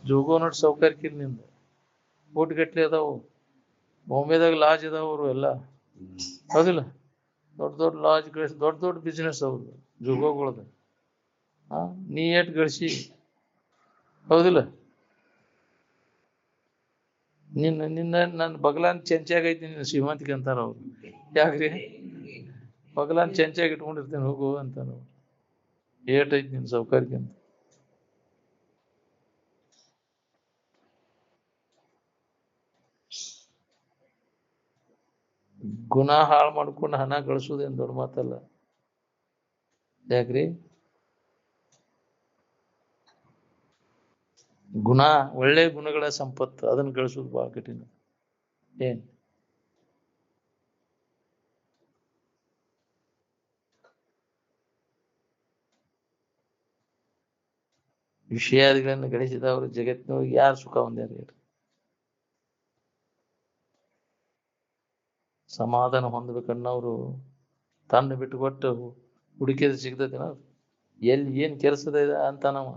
S1: ಜೋಗೋ ನೋಡಿ ಸೌಕರ್ಯಕ್ಕಿಲ್ಲ ನಿಂದ. ಕೋಟಿಗಟ್ಲೆ ಅದಾವು, ಬಾಂಬೆದಾಗ ಲಾಜ್ ಇದಾವ ಅವರು ಎಲ್ಲ, ಹೌದಿಲ್ಲ? ದೊಡ್ಡ ದೊಡ್ಡ ಲಾಜ್ ಗಳಿಸಿ ದೊಡ್ಡ ದೊಡ್ಡ ಬಿಸ್ನೆಸ್ ಅವ್ರು ಜೋಗೋಗಳದ. ನೀ ಏಟ್ ಗಳಿಸಿ, ಹೌದಿಲ್ಲ? ನಿನ್ನ ನನ್ನ ಬಗಲಾನ್ ಚೆಂಚಾಗೈತಿ ನಿನ್ನ ಶ್ರೀಮಂತಿಗೆ ಅಂತಾರ ಅವ್ರು. ಯಾಕ್ರಿ? ಬಗಲಾನ್ ಚೆಂಚಾಗಿ ಇಟ್ಕೊಂಡಿರ್ತೇನೆ ಹೋಗು ಅಂತಾರ ಅವ್ರು. ಏಟೈತಿ ನಿನ್ ಸೌಕರ್ಯ ಅಂತ. ಗುಣ ಹಾಳು ಮಾಡ್ಕೊಂಡು ಹಣ ಗಳಿಸೋದೇನು ದೊಡ್ಡ ಮಾತಲ್ಲ. ಯಾಕ್ರಿ? ಗುಣ, ಒಳ್ಳೆ ಗುಣಗಳ ಸಂಪತ್ತು, ಅದನ್ನ ಗಳಿಸೋದು ಬಹಳ ಕಠಿಣ. ಏನ್ ವಿಷಯಾದಿಗಳನ್ನು ಗಳಿಸಿದವರು ಜಗತ್ತಿನೊಳಗೆ ಯಾರು ಸುಖ ಹೊಂದ್ಯಾರ? ಸಮಾಧಾನ ಹೊಂದಬೇಕನ್ನೋರು ತನ್ನ ಬಿಟ್ಟುಕೊಟ್ಟು ಹುಡುಕಿದ್ರೆ ಸಿಗ್ತೈತಿನ? ಎಲ್ಲಿ ಏನ್ ಕೆಲಸದ ಅಂತ ನಾವು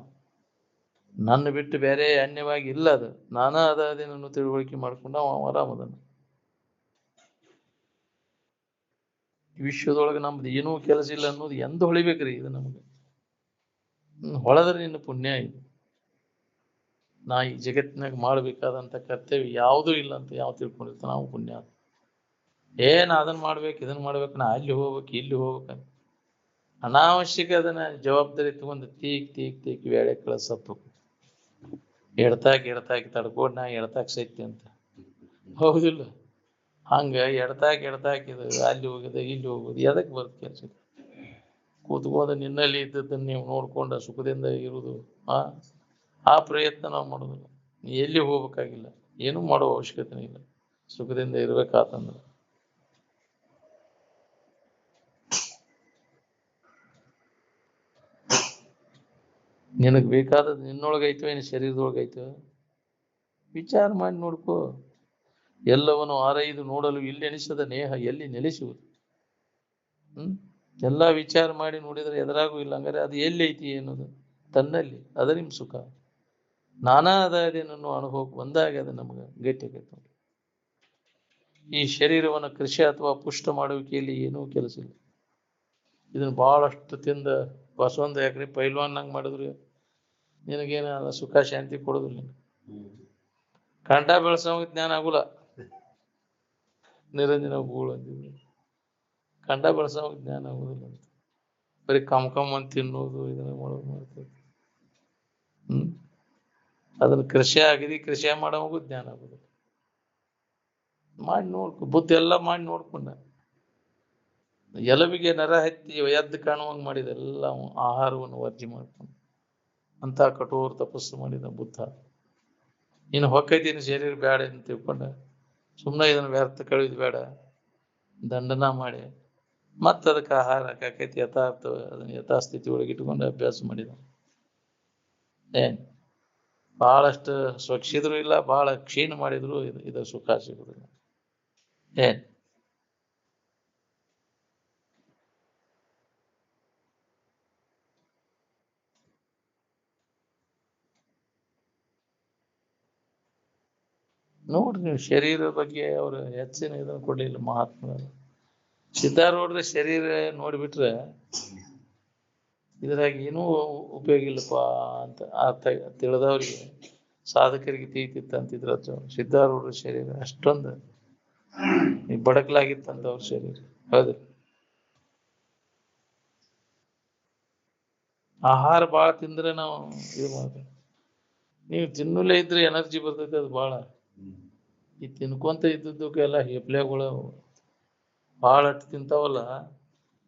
S1: ನನ್ನ ಬಿಟ್ಟು ಬೇರೆ ಅನ್ಯವಾಗಿ ಇಲ್ಲ. ಅದು ನಾನಾ ಅದೇನನ್ನು ತಿಳುವಳಿಕೆ ಮಾಡ್ಕೊಂಡು ನಾವು ಆರಾಮದನ್ನು. ವಿಶ್ವದೊಳಗೆ ನಮ್ದು ಏನೂ ಕೆಲಸ ಇಲ್ಲ ಅನ್ನೋದು ಎಂದು ಹೊಳಿಬೇಕ್ರಿ ಇದು ನಮ್ಗೆ. ಹೊಳೆದ್ರೆ ನಿನ್ನ ಪುಣ್ಯ. ಇದು ನಾ ಈ ಜಗತ್ತಿನಾಗ ಮಾಡ್ಬೇಕಾದಂತ ಕರ್ತವ್ಯ ಯಾವುದೂ ಇಲ್ಲ ಅಂತ ಯಾವ ತಿಳ್ಕೊಂಡಿರ್ತ ನಾವು ಪುಣ್ಯ. ಅದನ್ನ ಮಾಡ್ಬೇಕು ಇದನ್ನ ಮಾಡ್ಬೇಕು, ನಾ ಅಲ್ಲಿ ಹೋಗ್ಬೇಕು ಇಲ್ಲಿ ಹೋಗ್ಬೇಕಂತ ಅನಾವಶ್ಯಕ ಅದನ್ನ ಜವಾಬ್ದಾರಿ ತಗೊಂಡು ತೀಕ್ ವೇಳೆ ಕಳಿಸತ್ತು. ಎಡ್ತಾಕಿ ತಡ್ಕೊಂಡು ನಾ ಎಡ್ತಾಕ್ ಸೈತಿ ಅಂತ, ಹೌದಿಲ್ಲ? ಹಂಗ ಎಡ್ತಾಕಿದು ಅಲ್ಲಿ ಹೋಗಿದೆ ಇಲ್ಲಿ ಹೋಗೋದು ಎದಕ್ ಬರುತ್ತೆ ಕೆಲಸ? ಕೂತ್ಕೊಂಡು ನಿನ್ನಲ್ಲಿ ಇದ್ದದ್ದನ್ನು ನೀವು ನೋಡ್ಕೊಂಡ ಸುಖದಿಂದ ಇರುವುದು, ಆ ಪ್ರಯತ್ನ ನಾವು ಮಾಡೋದಿಲ್ಲ. ಎಲ್ಲಿ ಹೋಗ್ಬೇಕಾಗಿಲ್ಲ, ಏನೂ ಮಾಡೋ ಅವಶ್ಯಕತೆ ಇಲ್ಲ, ಸುಖದಿಂದ ಇರ್ಬೇಕಾತಂದ್ರೆ. ನಿನಗ್ ಬೇಕಾದದ್ದು ನಿನ್ನೊಳಗೈತೋ ಏನು ಶರೀರದೊಳಗೈತೋ ವಿಚಾರ ಮಾಡಿ ನೋಡ್ಕೋ. ಎಲ್ಲವನ್ನು ಆರೈದು ನೋಡಲು ಇಲ್ಲಿ ಎನಿಸದ ನೇಹ ಎಲ್ಲಿ ನೆಲೆಸುವುದು? ಎಲ್ಲ ವಿಚಾರ ಮಾಡಿ ನೋಡಿದ್ರೆ ಎದುರಾಗೂ ಇಲ್ಲ. ಹಂಗಾರೆ ಅದು ಎಲ್ಲಿ ಐತಿ ಅನ್ನೋದು ತನ್ನಲ್ಲಿ, ಅದ ನಿಮ್ ಸುಖ. ನಾನಾ ಅದೇನನ್ನು ಅನುಭವಕ್ಕೆ ಬಂದಾಗ ಅದು ನಮ್ಗೆ ಗಟ್ಟಿ ಆಗೈತೆ. ಈ ಶರೀರವನ್ನು ಕೃಷಿ ಅಥವಾ ಪುಷ್ಟ ಮಾಡುವಿಕೆಯಲ್ಲಿ ಏನೂ ಕೆಲಸ ಇಲ್ಲ. ಇದನ್ನು ಬಹಳಷ್ಟು ತಿಂದ ಬಸವಂತ ಯಾಕ್ರಿ ಪೈಲ್ವಾನ್ನಂಗೆ ಮಾಡಿದ್ರು ನಿನಗೇನ ಸುಖ ಶಾಂತಿ ಕೊಡೋದಿಲ್ಲ. ಕಂಠ ಬೆಳೆಸೋ ಜ್ಞಾನ ಆಗುಲ್ಲ. ನಿರಂಜನ ಗೂಳು ಅಂತಿದ್ರು, ಕಂಠ ಬೆಳೆಸೋ ಜ್ಞಾನ ಆಗುದಿಲ್ಲ ಅಂತ. ಬರೀ ಕಮ್ ಅಂತ ತಿನ್ನೋದು ಇದನ್ನ ಮಾಡೋದು ಮಾಡ್ತೇವೆ. ಅದನ್ನ ಕೃಷಿ ಮಾಡೋವಾಗೂ ಜ್ಞಾನ ಆಗುದಿಲ್ಲ. ಮಾಡಿ ನೋಡ್ಕೊ, ಬುದ್ಧಿ ಎಲ್ಲ ಮಾಡಿ ನೋಡ್ಕೊಂಡ. ಎಲವಿಗೆ ನರ ಹತ್ತಿ ಎದ್ದು ಕಾಣುವಂಗ ಮಾಡಿದ ಎಲ್ಲ ಆಹಾರವನ್ನು ವರ್ಜಿ ಮಾಡ್ಕೊಂಡು ಅಂತ ಕಠೋರ ತಪಸ್ಸು ಮಾಡಿದ ಬುದ್ಧ. ಇನ್ನು ಹೊಕ್ಕೈತಿನ ಶರೀರ ಬೇಡ ಅಂತ ತಿಳ್ಕೊಂಡ ಸುಮ್ಮನೆ ಇದನ್ನು ವ್ಯರ್ಥ ಕಳೆದು ಬೇಡ ದಂಡನ ಮಾಡಿ ಮತ್ತೆ ಅದಕ್ಕೆ ಆಹಾರ ಹಾಕೈತಿ ಅದನ್ನ ಯಥಾಸ್ಥಿತಿ ಒಳಗೆ ಇಟ್ಕೊಂಡು ಅಭ್ಯಾಸ ಮಾಡಿದ. ಬಹಳಷ್ಟು ಸ್ವಚ್ಛಿದ್ರು ಇಲ್ಲ, ಬಹಳ ಕ್ಷೀಣ ಮಾಡಿದ್ರು ಇದು ಸುಖ ಸಿಗುದಿಲ್ಲ. ನೋಡ್ರಿ ನೀವು ಶರೀರದ ಬಗ್ಗೆ ಅವರು ಹೆಚ್ಚಿನ ಇದನ್ನು ಕೊಡ್ಲಿಲ್ಲ ಮಹಾತ್ಮರು. ಸಿದ್ಧಾರೂಢರ ಶರೀರ ನೋಡಿಬಿಟ್ರೆ ಇದ್ರಾಗ ಏನೂ ಉಪಯೋಗ ಇಲ್ಲಪ್ಪ ಅಂತ ಅರ್ಥ ತಿಳಿದವ್ರಿಗೆ ಸಾಧಕರಿಗೆ ತೀತಿತ್ತ ಅಂತಿದ್ರ ಸಿದ್ಧಾರೂಢರ ಶರೀರ ಅಷ್ಟೊಂದು ಬಡಕಲಾಗಿತ್ತಂತ ಅವ್ರ ಶರೀರ. ಹೌದು, ಆಹಾರ ಭಾಳ ತಿಂದ್ರೆ ನಾವು ಇದು ಮಾಡ್ತೀವಿ. ನೀವು ತಿನ್ನಲೇ ಇದ್ರೆ ಎನರ್ಜಿ ಬರ್ತೈತೆ, ಅದು ಭಾಳ. ಈ ತಿನ್ಕೊಂತ ಇದ್ದದ್ದಕ್ಕೆಲ್ಲ ಹೆಪ್ಲೆಗಳು ಭಾಳ ಅಟ್ಟು ತಿಂತಾವಲ್ಲ,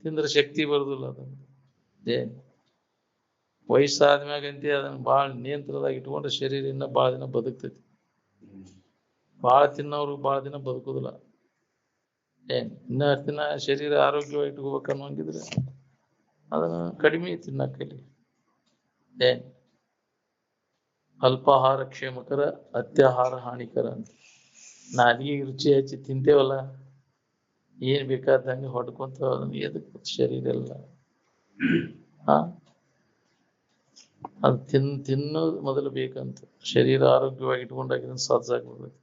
S1: ತಿಂದ್ರೆ ಶಕ್ತಿ ಬರೋದಿಲ್ಲ. ಅದನ್ನು ವಯಸ್ಸಾದ್ಮ್ಯಾಗಂತಿ ಅದನ್ನ ಭಾಳ ನಿಯಂತ್ರಣದಾಗ ಇಟ್ಕೊಂಡ್ರೆ ಶರೀರ ಇನ್ನ ಭಾಳ ದಿನ ಬದುಕ್ತೈತಿ. ಭಾಳ ತಿನ್ನೋರು ಭಾಳ ದಿನ ಬದುಕುದಿಲ್ಲ. ಇನ್ನ ದಿನ ಶರೀರ ಆರೋಗ್ಯವಾಗಿ ಇಟ್ಕೋಬೇಕು ಅನ್ನೋಂಗಿದ್ರೆ ಅದನ್ನ ಕಡಿಮೆ ತಿನ್ನಕ್ಕಲಿ. ಅಲ್ಪಾಹಾರ ಕ್ಷೇಮಕರ, ಅತ್ಯಾಹಾರ ಹಾನಿಕರ ಅಂತ. ನಾಲಿಗೆ ರುಚಿ ಹಚ್ಚಿ ತಿಂತೇವಲ್ಲ, ಏನ್ ಬೇಕಾದಂಗೆ ಹೊಡ್ಕೊಂತ ಅದನ್ನ ಎದಕ್ಕೆ ಶರೀರ ಎಲ್ಲ ಅದು ತಿನ್ನೋದು ಮೊದಲು ಬೇಕಂತ. ಶರೀರ ಆರೋಗ್ಯವಾಗಿ ಇಟ್ಕೊಂಡಾಗ ಇದನ್ನ ಸಾಧಿಸಾಕ್ಬಿಡ್ಬೇಕು.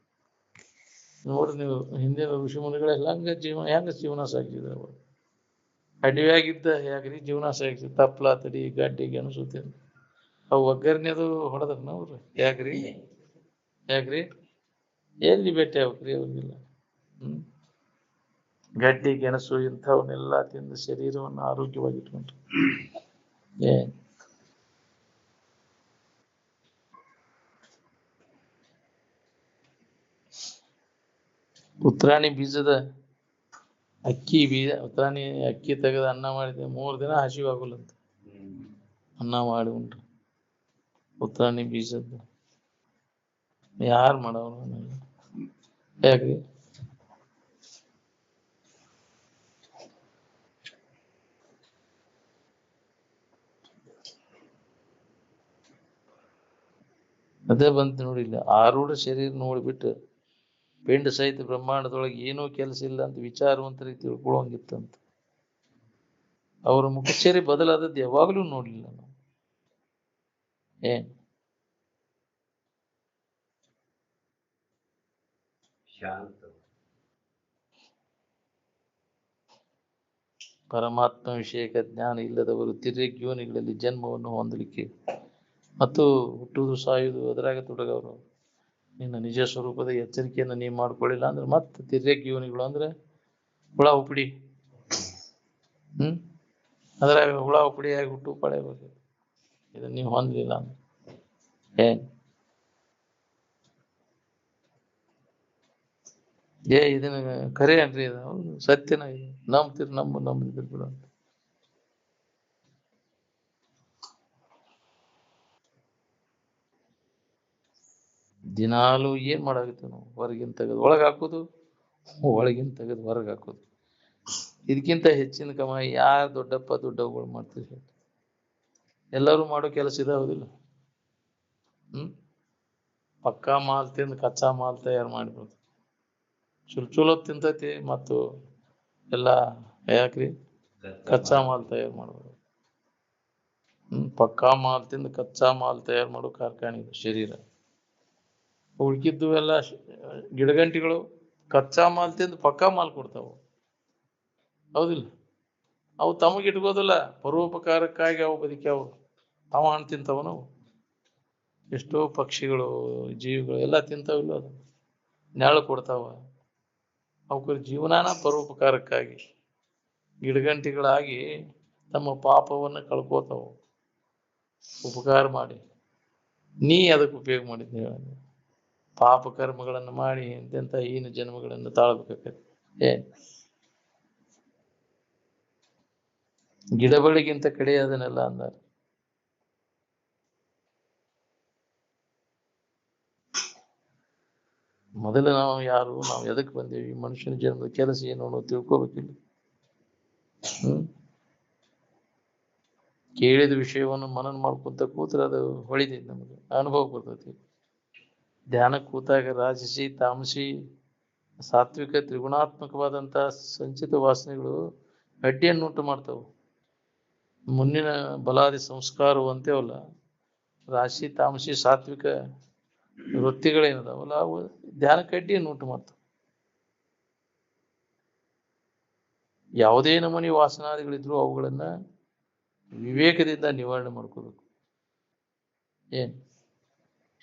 S1: ನೋಡ್ರಿ ನೀವು ಹಿಂದಿನ ಋಷಿ ಮುನಿಗಳೆಲ್ಲ ಹೆಂಗ ಜೀವನ ಸಾಗಿಸಿದ್ರು. ಅವರು ಅಡವಿಯಾಗಿದ್ದ ಯಾಕ್ರಿ ಜೀವನ ಸಾಗಿಸಿ ತಪ್ಲ ತಡಿ ಗಡ್ಡಿಗೆ ಅನಿಸುತ್ತೇನೆ. ಅವು ಒಗ್ಗರಣೆದು ಹೊಡೆದ್ರನ ಅವ್ರು. ಯಾಕ್ರಿ ಎಲ್ಲಿ ಭೇಟಿ ಆಗ್ಬೇಕ್ರಿ ಅವ್ರಿಗೆಲ್ಲ. ಗಡ್ಡಿ ಗೆಣಸು ಇಂಥವನ್ನೆಲ್ಲ ತಿಂದು ಶರೀರವನ್ನು ಆರೋಗ್ಯವಾಗಿ ಇಟ್ಕೊಂಡ್ರು. ಉತ್ರಾಣಿ ಬೀಜದ ಉತ್ರಾಣಿ ಅಕ್ಕಿ ತೆಗೆದು ಅನ್ನ ಮಾಡಿದೆ 3 ದಿನ ಹಸಿವಾಗಲ್ಲಂತ. ಅನ್ನ ಮಾಡಿ ಉಂಡ್ರು ಉತ್ರಾಣಿ ಬೀಜದ್ದು. ಯಾರು ಮಾಡವ್ರು? ಯಾಕ್ರಿ? ಅದೇ ಬಂತು ನೋಡಿ. ಇಲ್ಲ ಆರೂಢ ಶರೀರ ನೋಡ್ಬಿಟ್ಟು ಪಿಂಡ ಸಹಿತ ಬ್ರಹ್ಮಾಂಡದೊಳಗೆ ಏನೂ ಕೆಲಸ ಇಲ್ಲ ಅಂತ ವಿಚಾರವಂತರಿಗೆ ತಿಳ್ಕೊಳ್ಳೋಂಗಿತ್ತಂತ. ಅವ್ರ ಮುಖಚೇರಿ ಬದಲಾದದ್ದು ಯಾವಾಗಲೂ ನೋಡ್ಲಿಲ್ಲ ನಾವು. ಪರಮಾತ್ಮ ವಿಷಯಕ ಜ್ಞಾನ ಇಲ್ಲದವರು ತಿರ್ಯಕ್ ಯೋನಿಗಳಲ್ಲಿ ಜನ್ಮವನ್ನು ಹೊಂದಲಿಕ್ಕೆ ಮತ್ತು ಹುಟ್ಟುವುದು ಸಾಯುವುದು ಅದರಾಗ ತೊಡಗವರು. ನಿನ್ನ ನಿಜ ಸ್ವರೂಪದ ಎಚ್ಚರಿಕೆಯನ್ನು ನೀವು ಮಾಡ್ಕೊಳ್ಳಿಲ್ಲ ಅಂದ್ರೆ ಮತ್ತೆ ತಿರ್ಯಕ್ ಯೋನಿಗಳು ಅಂದ್ರೆ ಹುಳ ಉಪಡಿ ಅದ್ರಾಗ ಹುಳ ಉಪಡಿಯಾಗಿ ಹುಟ್ಟು ಪಡೆಯಬೇಕು. ಇದನ್ನ ನೀವು ಹೊಂದಲಿಲ್ಲ ಅಂದ್ರೆ ಇದನ್ನ ಖರೆ ಅನ್ರಿ. ಇದು ಹೌದು, ಸತ್ಯನ. ಇದು ನಂಬದಿದ್ರು ಬಿಡ. ದಿನಾಲು ಏನ್ ಮಾಡಾಕತ್ತೀವಿ ನಾವು? ಹೊರಗಿನ ತೆಗೆದು ಒಳಗೆ ಹಾಕೋದು, ಒಳಗಿನ ತೆಗೆದು ಹೊರಗೆ ಹಾಕೋದು. ಇದಕ್ಕಿಂತ ಹೆಚ್ಚಿನ ಕಮಾಯಿ ಯಾರು ದೊಡ್ಡಪ್ಪಗಳು ಮಾಡ್ತೀವಿ? ಎಲ್ಲರೂ ಮಾಡೋ ಕೆಲಸ ಇದಾವುದಿಲ್ಲ. ಪಕ್ಕಾ ಮಾಲ್ ತಿಂದು ಕಚ್ಚಾ ಮಾಲ್ ತಯಾರು ಮಾಡಿಬಿಡ್ತು. ಚಲೋ ತಿಂತೈತಿ ಮತ್ತು ಎಲ್ಲ ಯಾಕ್ರಿ ಕಚ್ಚಾ ಮಾಲ್ ತಯಾರು ಮಾಡ್ಬೋದು. ಪಕ್ಕಾ ಮಾಲ್ ತಿಂದು ಕಚ್ಚಾ ಮಾಲ್ ತಯಾರು ಮಾಡೋ ಕಾರ್ಖಾನೆ ಇದು ಶರೀರ. ಉಳ್ಕಿದ್ದು ಎಲ್ಲ ಗಿಡಗಂಟಿಗಳು ಕಚ್ಚಾ ಮಾಲ್ ತಿಂದು ಪಕ್ಕಾ ಮಾಲ್ ಕೊಡ್ತಾವ. ಹೌದಿಲ್ಲ? ಅವು ತಮಗಿಟ್ಕೋದಿಲ್ಲ, ಪರೋಪಕಾರಕ್ಕಾಗಿ ಅವು ಬದುಕ್ಯಾವು. ಅವ ಹಣ್ಣು ತಿಂತಾವ. ನಾವು ಎಷ್ಟೋ ಪಕ್ಷಿಗಳು ಜೀವಿಗಳು ಎಲ್ಲ ತಿಂತಾವಿಲ್ಲ, ಅದು ನೆರಳು ಕೊಡ್ತಾವ. ಅವಕ್ಕೆ ಜೀವನಾನ ಪರೋಪಕಾರಕ್ಕಾಗಿ ಗಿಡಗಂಟಿಗಳಾಗಿ ತಮ್ಮ ಪಾಪವನ್ನು ಕಳ್ಕೋತಾವು ಉಪಕಾರ ಮಾಡಿ. ನೀ ಅದಕ್ಕೆ ಉಪಯೋಗ ಮಾಡಿದ್ನಿ ಹೇಳ. ಪಾಪ ಕರ್ಮಗಳನ್ನು ಮಾಡಿ ಎಂತೆಂಥ ಹೀನ ಜನ್ಮಗಳನ್ನು ತಾಳ್ಬೇಕಾಗತ್ತೆ. ಗಿಡಬಳಿಗಿಂತ ಕಡೆ ಅದನ್ನೆಲ್ಲ ಅಂದಾರ. ಮೊದಲು ನಾವು ಎದಕ್ಕೆ ಬಂದೇವಿ? ಮನುಷ್ಯನ ಜನ್ಮದ ಕೆಲಸ ಏನು ಅನ್ನೋ ತಿಳ್ಕೋಬೇಕಿಲ್ಲ. ಕೇಳಿದ ವಿಷಯವನ್ನು ಮನನ ಮಾಡ್ಕೊಂತ ಕೂತ್ರೆ ಅದು ಹೊಳಿತೈತಿ, ನಮಗೆ ಅನುಭವ ಬರ್ತೈತಿ. ಧ್ಯಾನ ಕೂತಾಗ ರಾಜಸಿ ತಾಮಸಿ ಸಾತ್ವಿಕ ತ್ರಿಗುಣಾತ್ಮಕವಾದಂಥ ಸಂಚಿತ ವಾಸನೆಗಳು ಅಡ್ಡಿಯನ್ನುಂಟು ಮಾಡ್ತಾವೆ. ಮುನ್ನಿನ ಬಲಾದಿ ಸಂಸ್ಕಾರವು ಅಂತೇವಲ್ಲ, ರಾಶಿ ತಾಮಸಿ ಸಾತ್ವಿಕ ವೃತ್ತಿಗಳೇನದಾವಲ್ಲ ಅವು ಧ್ಯಾನಕ್ಕೆ ಅಡ್ಡಿಯನ್ನು ಉಂಟು ಮಾಡ್ತಾವೆ. ಯಾವುದೇ ನಮೂನಿ ವಾಸನಾದಿಗಳಿದ್ರು ಅವುಗಳನ್ನ ವಿವೇಕದಿಂದ ನಿವಾರಣೆ ಮಾಡ್ಕೋಬೇಕು. ಏನ್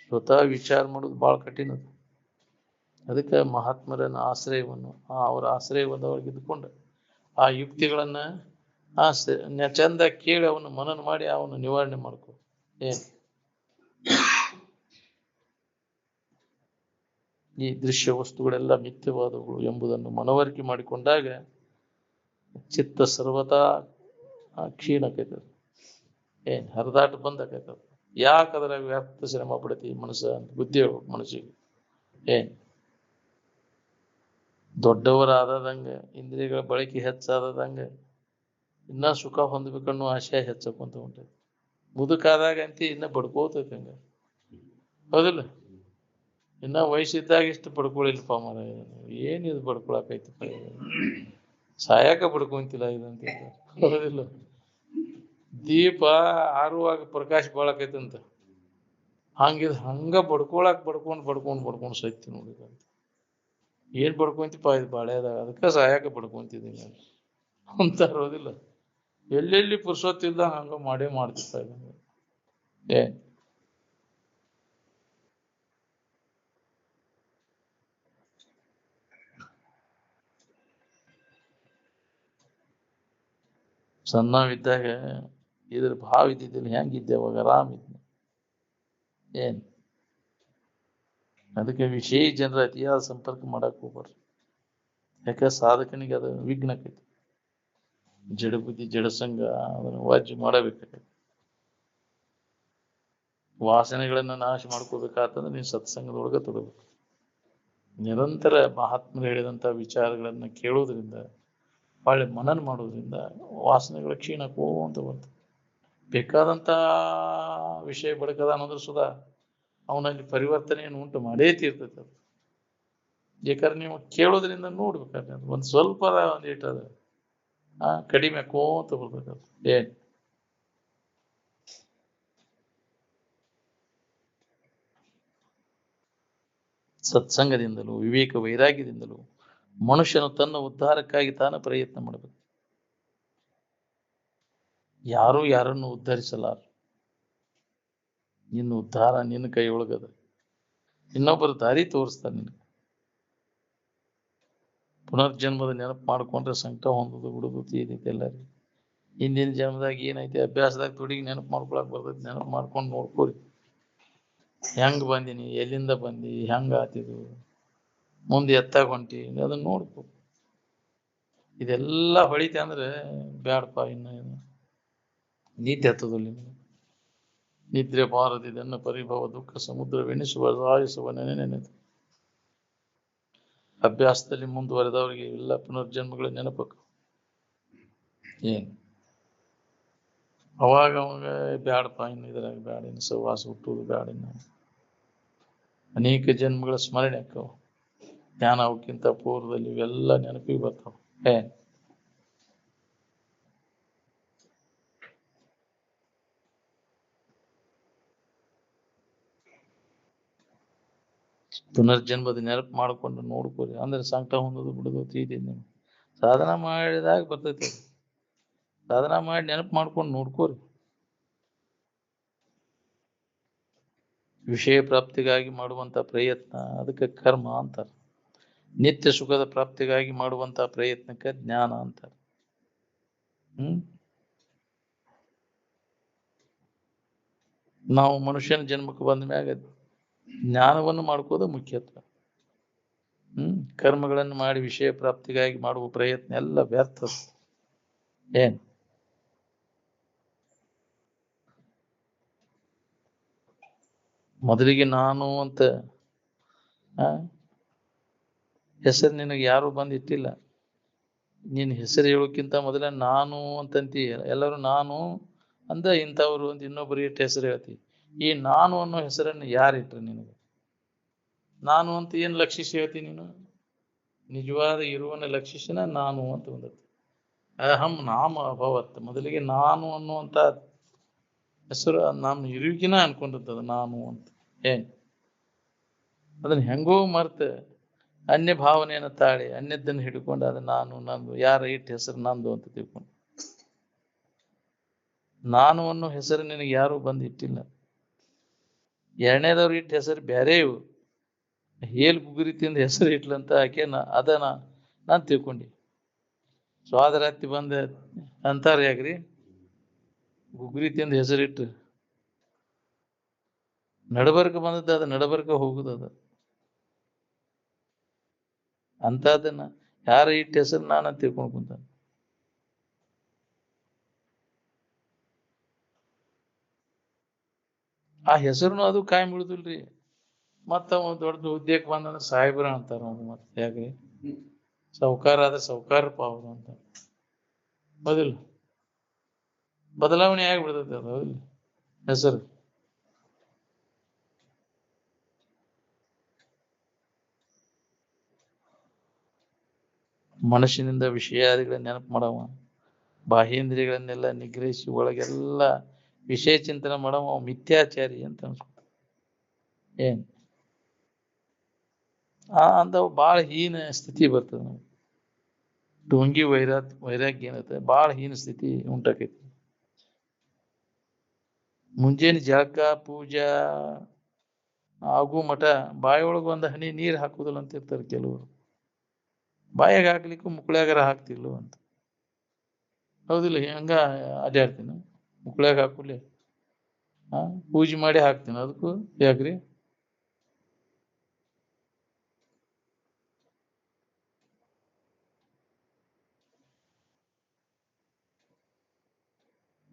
S1: ಸ್ವತಃ ವಿಚಾರ ಮಾಡೋದು ಬಹಳ ಕಠಿಣ. ಅದಕ್ಕೆ ಮಹಾತ್ಮರನ್ನ ಆಶ್ರಯವನ್ನು ಅವರ ಆಶ್ರಯವನ್ನು ಅವ್ರಿಗೆ ಇದ್ಕೊಂಡು ಆ ಯುಕ್ತಿಗಳನ್ನ ಚಂದ ಕೇಳಿ ಅವನು ಮನನ ಮಾಡಿ ಅವನು ನಿವಾರಣೆ ಮಾಡ್ಕೊ. ಏನ್ ಈ ದೃಶ್ಯ ವಸ್ತುಗಳೆಲ್ಲ ಮಿಥ್ಯವಾದವುಗಳು ಎಂಬುದನ್ನು ಮನವರಿಕೆ ಮಾಡಿಕೊಂಡಾಗ ಚಿತ್ತ ಸರ್ವತಾ ಕ್ಷೀಣಕೈತದ. ಏನ್ ಹರಿದಾಟ ಬಂದಾಕೈತದ. ಯಾಕದ್ರ ವ್ಯರ್ಥ ಶ್ರಮ ಪಡತಿ ಮನಸ್ಸ ಅಂತ ಬುದ್ಧಿ ಹೇಳ್ಬೇಕು ಮನಸ್ಸಿಗೆ. ಏನ್ ದೊಡ್ಡವರಾದಂಗ ಇಂದ್ರಿಯಗಳ ಬಳಕೆ ಹೆಚ್ಚಾದಂಗ ಇನ್ನ ಸುಖ ಹೊಂದ್ಬೇಕನ್ನೋ ಆಶಯ ಹೆಚ್ಚಕೊಂತ ಹೊಂಟೈತಿ. ಮುದುಕಾದಾಗ ಅಂತಿ ಇನ್ನ ಬಡ್ಕೋತೈತಿ ಹಂಗ, ಹೌದಿಲ್ಲ? ಇನ್ನ ವಯಸ್ಸಿದ್ದಾಗ ಇಷ್ಟು ಬಡ್ಕೊಳಿಲ್ಲಪ್ಪ ಮರ, ಏನಿದು ಬಡ್ಕೊಳಕೈತಪ್ಪ, ಸಾಯಕ ಬಡ್ಕೊಂತಿಲ್ಲ ಇದಂತ, ಹೌದಿಲ್ಲ? ದೀಪ ಆರುವಾಗ ಪ್ರಕಾಶ ಬಾಳಕೈತಂತ, ಹಂಗ ಬಡ್ಕೊಂಡ್ ಸತ್ತಿ ನೋಡಿದಂತ. ಏನ್ ಬಡ್ಕೊಂತಿಪ್ಪ ಇದು ಬಾಳೆದಾಗ, ಅದಕ್ಕ ಸಾಯಕ ಬಡ್ಕೊಂತಿದ್ದೀನಿ ಅಂತಾರ, ಹೌದಿಲ್ಲ? ಎಲ್ಲೆಲ್ಲಿ ಪುರ್ಸೊತ್ತಿಲ್ಲ ಹಂಗ ಮಾಡೇ ಮಾಡ್ತಿಪ್ಪ ಇದಂಗ. ಏನ್ ಸಣ್ಣವಿದ್ದಾಗ ಇದ್ರ ಭಾವ ಇದ್ದಿದ್ದಿಲ್ಲ, ಹೆಂಗಿದ್ದೆ ಅವಾಗ ಆರಾಮಿದ್ನೆ. ಏನ್ ಅದಕ್ಕೆ ವಿಶೇಷ ಜನರ ಅತಿಯಾದ ಸಂಪರ್ಕ ಮಾಡಕ್ ಹೋಗ್ಬಾರ್ದು. ಯಾಕೆ ಸಾಧಕನಿಗೆ ಅದು ವಿಘ್ನ ಆಕೈತಿ. ಜಡ ಬುದ್ಧಿ ಜಡಸಂಗ ಅದನ್ನು ವಾಜ್ಯ ಮಾಡಬೇಕಾಗೈತಿ. ವಾಸನೆಗಳನ್ನ ನಾಶ ಮಾಡ್ಕೋಬೇಕಾತಂದ್ರೆ ನೀನು ಸತ್ಸಂಗದೊಳಗ ತೊಡಬೇಕು. ನಿರಂತರ ಮಹಾತ್ಮರು ಹೇಳಿದಂತ ವಿಚಾರಗಳನ್ನ ಕೇಳೋದ್ರಿಂದ, ಒಳ್ಳೆ ಮನನ ಮಾಡೋದ್ರಿಂದ ವಾಸನೆಗಳ ಕ್ಷೀಣಕ್ಕೋ ಅಂತ ಬರ್ತದೆ. ಬೇಕಾದಂತ ವಿಷಯ ಬಡಕದ ಅನ್ನೋದ್ರ ಸುಧಾ ಅವನಲ್ಲಿ ಪರಿವರ್ತನೆಯನ್ನು ಉಂಟು ಮಾಡೇ ತೀರ್ತೈತೆ. ಯಾಕಂದ್ರೆ ನೀವು ಕೇಳೋದ್ರಿಂದ ನೋಡ್ಬೇಕಾದ್ರೆ ಒಂದ್ ಸ್ವಲ್ಪ ಒಂದಿಟ್ಟದ ಕಡಿಮೆ ಕೋಂತ ಬರ್ಬೇಕಾದ್ರೆ. ಏನ್ ಸತ್ಸಂಗದಿಂದಲೂ ವಿವೇಕ ವೈರಾಗ್ಯದಿಂದಲೂ ಮನುಷ್ಯನು ತನ್ನ ಉದ್ಧಾರಕ್ಕಾಗಿ ತಾನು ಪ್ರಯತ್ನ ಮಾಡಬೇಕು. ಯಾರೂ ಯಾರನ್ನು ಉದ್ಧರಿಸಲಾರ. ನಿನ್ನ ಉದ್ಧಾರ ನಿನ್ನ ಕೈ ಒಳಗದ. ಇನ್ನೊಬ್ಬರು ದಾರಿ ತೋರಿಸ್ತಾರೆ ನಿನಗೆ. ಪುನರ್ಜನ್ಮದ ನೆನಪು ಮಾಡ್ಕೊಂಡ್ರೆ ಸಂಕಟ ಹೊಂದೋದು ಬಿಡುದು ತೀರೈತೆ ಎಲ್ಲರಿಗೆ. ಹಿಂದಿನ ಜನ್ಮದಾಗ ಏನೈತಿ ಅಭ್ಯಾಸದಾಗ ತೊಡಗಿ ನೆನಪು ಮಾಡ್ಕೊಳಕ್ ಬರ್ತೈತಿ. ನೆನಪು ಮಾಡ್ಕೊಂಡು ನೋಡ್ಕೋರಿ, ಹೆಂಗ್ ಬಂದಿನಿ, ಎಲ್ಲಿಂದ ಬಂದಿ, ಹೆಂಗ ಆತಿದು, ಮುಂದೆ ಎತ್ತಾಗ ಹೊಂಟಿ, ಅದನ್ನ ನೋಡ್ಕೊ. ಇದೆಲ್ಲ ಹೊಳಿತೆ ಅಂದ್ರೆ ಬ್ಯಾಡಪ್ಪ, ಇನ್ನು ನೀತಿ ಹತ್ತದಿಲ್ಲ ನಿಮಗೆ. ನಿದ್ರೆ ಬಾರದಿದನ್ನು ಪರಿಭವ ದುಃಖ ಸಮುದ್ರವೆನಿಸುವ ಸಾಯಿಸುವ ನೆನೆದು. ಅಭ್ಯಾಸದಲ್ಲಿ ಮುಂದುವರೆದವರಿಗೆ ಎಲ್ಲ ಪುನರ್ಜನ್ಮಗಳ ನೆನಪಕ್ಕ. ಏನ್ ಅವಾಗ ಬ್ಯಾಡಪ್ಪ, ಇನ್ನು ಇದ್ರಾಗ ಬ್ಯಾಡ, ಇನ್ನು ಸಹವಾಸ ಹುಟ್ಟುವುದು ಬ್ಯಾಡ, ಇನ್ನು ಅನೇಕ ಜನ್ಮಗಳ ಸ್ಮರಣೆ ಅಕ್ಕವ. ಜ್ಞಾನ ಅವಕ್ಕಿಂತ ಪೂರ್ವದಲ್ಲಿ ಇವೆಲ್ಲ ನೆನಪಿಗೆ ಬರ್ತಾವ. ಏನ್ ಪುನರ್ಜನ್ಮದ ನೆನಪು ಮಾಡ್ಕೊಂಡು ನೋಡ್ಕೋರಿ. ಅಂದ್ರೆ ಸಂಕಟ ಹೊಂದೋದು ಬಿಡೋದು ತೀರಿ. ನೀವು ಸಾಧನ ಮಾಡಿದಾಗ ಬರ್ತೈತೆ. ಸಾಧನ ಮಾಡಿ ನೆನಪು ಮಾಡ್ಕೊಂಡು ನೋಡ್ಕೋರಿ. ವಿಷಯ ಪ್ರಾಪ್ತಿಗಾಗಿ ಮಾಡುವಂತ ಪ್ರಯತ್ನ ಅದಕ್ಕೆ ಕರ್ಮ ಅಂತಾರೆ. ನಿತ್ಯ ಸುಖದ ಪ್ರಾಪ್ತಿಗಾಗಿ ಮಾಡುವಂತ ಪ್ರಯತ್ನಕ್ಕೆ ಜ್ಞಾನ ಅಂತಾರೆ. ನಾವು ಮನುಷ್ಯನ ಜನ್ಮಕ್ಕೆ ಬಂದ ಮ್ಯಾಗ ಜ್ಞಾನವನ್ನು ಮಾಡ್ಕೋದು ಮುಖ್ಯತ್ವ. ಕರ್ಮಗಳನ್ನು ಮಾಡಿ ವಿಷಯ ಪ್ರಾಪ್ತಿಗಾಗಿ ಮಾಡುವ ಪ್ರಯತ್ನ ಎಲ್ಲ ವ್ಯರ್ಥ. ಏನ್ ಮೊದಲಿಗೆ ನಾನು ಅಂತ ಹೆಸರು ನಿನಗೆ ಯಾರು ಬಂದಿಟ್ಟಿಲ್ಲ. ನೀನ್ ಹೆಸರು ಹೇಳೋಕ್ಕಿಂತ ಮೊದಲ ನಾನು ಅಂತಂತಿ. ಎಲ್ಲರೂ ನಾನು ಅಂದ ಇಂಥವ್ರು ಅಂತ ಇನ್ನೊಬ್ಬರಿಗೆ ಇಟ್ಟು ಹೆಸರು ಹೇಳ್ತಿ. ಈ ನಾನು ಅನ್ನೋ ಹೆಸರನ್ನು ಯಾರಿಟ್ರು ನಿನಗೆ? ನಾನು ಅಂತ ಏನ್ ಲಕ್ಷಿಸಿ ಹೇಳ್ತಿ ನೀನು? ನಿಜವಾದ ಇರುವನ್ನ ಲಕ್ಷಿಸಿನ ನಾನು ಅಂತ ಬಂದದ್ದು. ಅಹಂ ನಾಮ ಅಭವತ್. ಮೊದಲಿಗೆ ನಾನು ಅನ್ನುವಂತ ಹೆಸರು ನಮ್ಮ ಇರುವಿಕಿನ ಅನ್ಕೊಂಡದ್ದು ನಾನು ಅಂತ. ಏನ್ ಅದನ್ನ ಹೆಂಗೋ ಮರ್ತ ಅನ್ಯ ಭಾವನೆಯನ್ನು ತಾಳಿ ಅನ್ಯದ್ದನ್ನು ಹಿಡ್ಕೊಂಡು ಅದು ನಾನು ನಂದು ಯಾರ ಇಟ್ಟು ಹೆಸರು ನಂದು ಅಂತ ತಿಳ್ಕೊಂಡು ನಾನು ಅನ್ನೋ ಹೆಸರು ನಿನಗೆ ಯಾರು ಬಂದು ಇಟ್ಟಿಲ್ಲ. ಎರಡನೇದವ್ರು ಇಟ್ಟ ಹೆಸರು ಬೇರೆ ಇವು. ಹೇಲ್ ಗುಗುರಿ ತಿಂದ ಹೆಸರು ಇಟ್ಲಂತ ಆಕೆ ನಾನು ತಿಳ್ಕೊಂಡಿ. ಸ್ವಾದರಾತ್ರಿ ಬಂದ ಅಂತಾರ ಯಾಕ್ರಿ ಗುಗುರಿ ತಿಂದ ಹೆಸರಿಟ್ಟು ನಡಬರ್ಕ ಬಂದದ್ದು ಅದು ನಡಬರ್ಕ ಹೋಗುದದ. ಅಂತದನ್ನ ಯಾರ ಇಟ್ಟ ಹೆಸರು ನಾನು ತಿಳ್ಕೊಂಡು ಕುಂತ. ಆ ಹೆಸರುನು ಅದು ಕಾಯಂ ಬಿಡುದಿಲ್ರಿ. ಮತ್ತ ಅವ ದೊಡ್ಡ ಹುದ್ದೆಕ್ ಬಂದಂದ್ರೆ ಸಾಹೇಬ್ರ ಅಂತಾರ. ಮತ್ತೆ ಯಾಕ್ರಿ ಸೌಕಾರ ಆದ್ರೆ ಸೌಕಾರ ಪಾವ್ರ ಅಂತ. ಹೌದಿಲ್ಲ, ಬದಲಾವಣೆ ಆಗ್ಬಿಡ್ತೈತೆ ಅದು. ಹೌದಿಲ್ಲ, ಹೆಸರು ಮನಸ್ಸಿನಿಂದ ವಿಷಯಾದಿಗಳನ್ನ ನೆನಪು ಮಾಡವ, ಬಾಹ್ಯೇಂದ್ರಿಯಗಳನ್ನೆಲ್ಲ ನಿಗ್ರಹಿಸಿ ಒಳಗೆಲ್ಲ ವಿಷಯ ಚಿಂತನೆ ಮಾಡವ ಮಿಥ್ಯಾಚಾರಿ ಅಂತ ಅನ್ಸ್ಕೊ. ಏನ್ ಅಂದವು ಬಾಳ ಹೀನ ಸ್ಥಿತಿ ಬರ್ತದ. ನಾವು ಡೋಂಗಿ ವೈರಾಗ್ಯ ಏನೈತೆ ಬಾಳ ಹೀನ ಸ್ಥಿತಿ ಉಂಟಾಕೈತಿ. ಮುಂಜಾನೆ ಜಳಕ ಪೂಜಾ ಆಗು ಮಠ ಬಾಯಿಯೊಳಗೆ ಒಂದು ಹನಿ ನೀರು ಹಾಕುದಿಲ್ಲ ಅಂತ ಇರ್ತಾರೆ ಕೆಲವರು. ಬಾಯಾಗ ಹಾಕ್ಲಿಕ್ಕೂ ಮುಕ್ಕಳ್ಯಾಗಾರ ಹಾಕ್ತಿಲ್ಲ ಅಂತ. ಹೌದಿಲ್ಲ, ಹಂಗ ಅಡ್ಯಾಡ್ತೀನಿ ಮುಕ್ಕಳ್ಯಾಗ ಹಾಕುಲಿ ಪೂಜೆ ಮಾಡಿ ಹಾಕ್ತೀನಿ. ಅದಕ್ಕೂ ಯಾಕ್ರಿ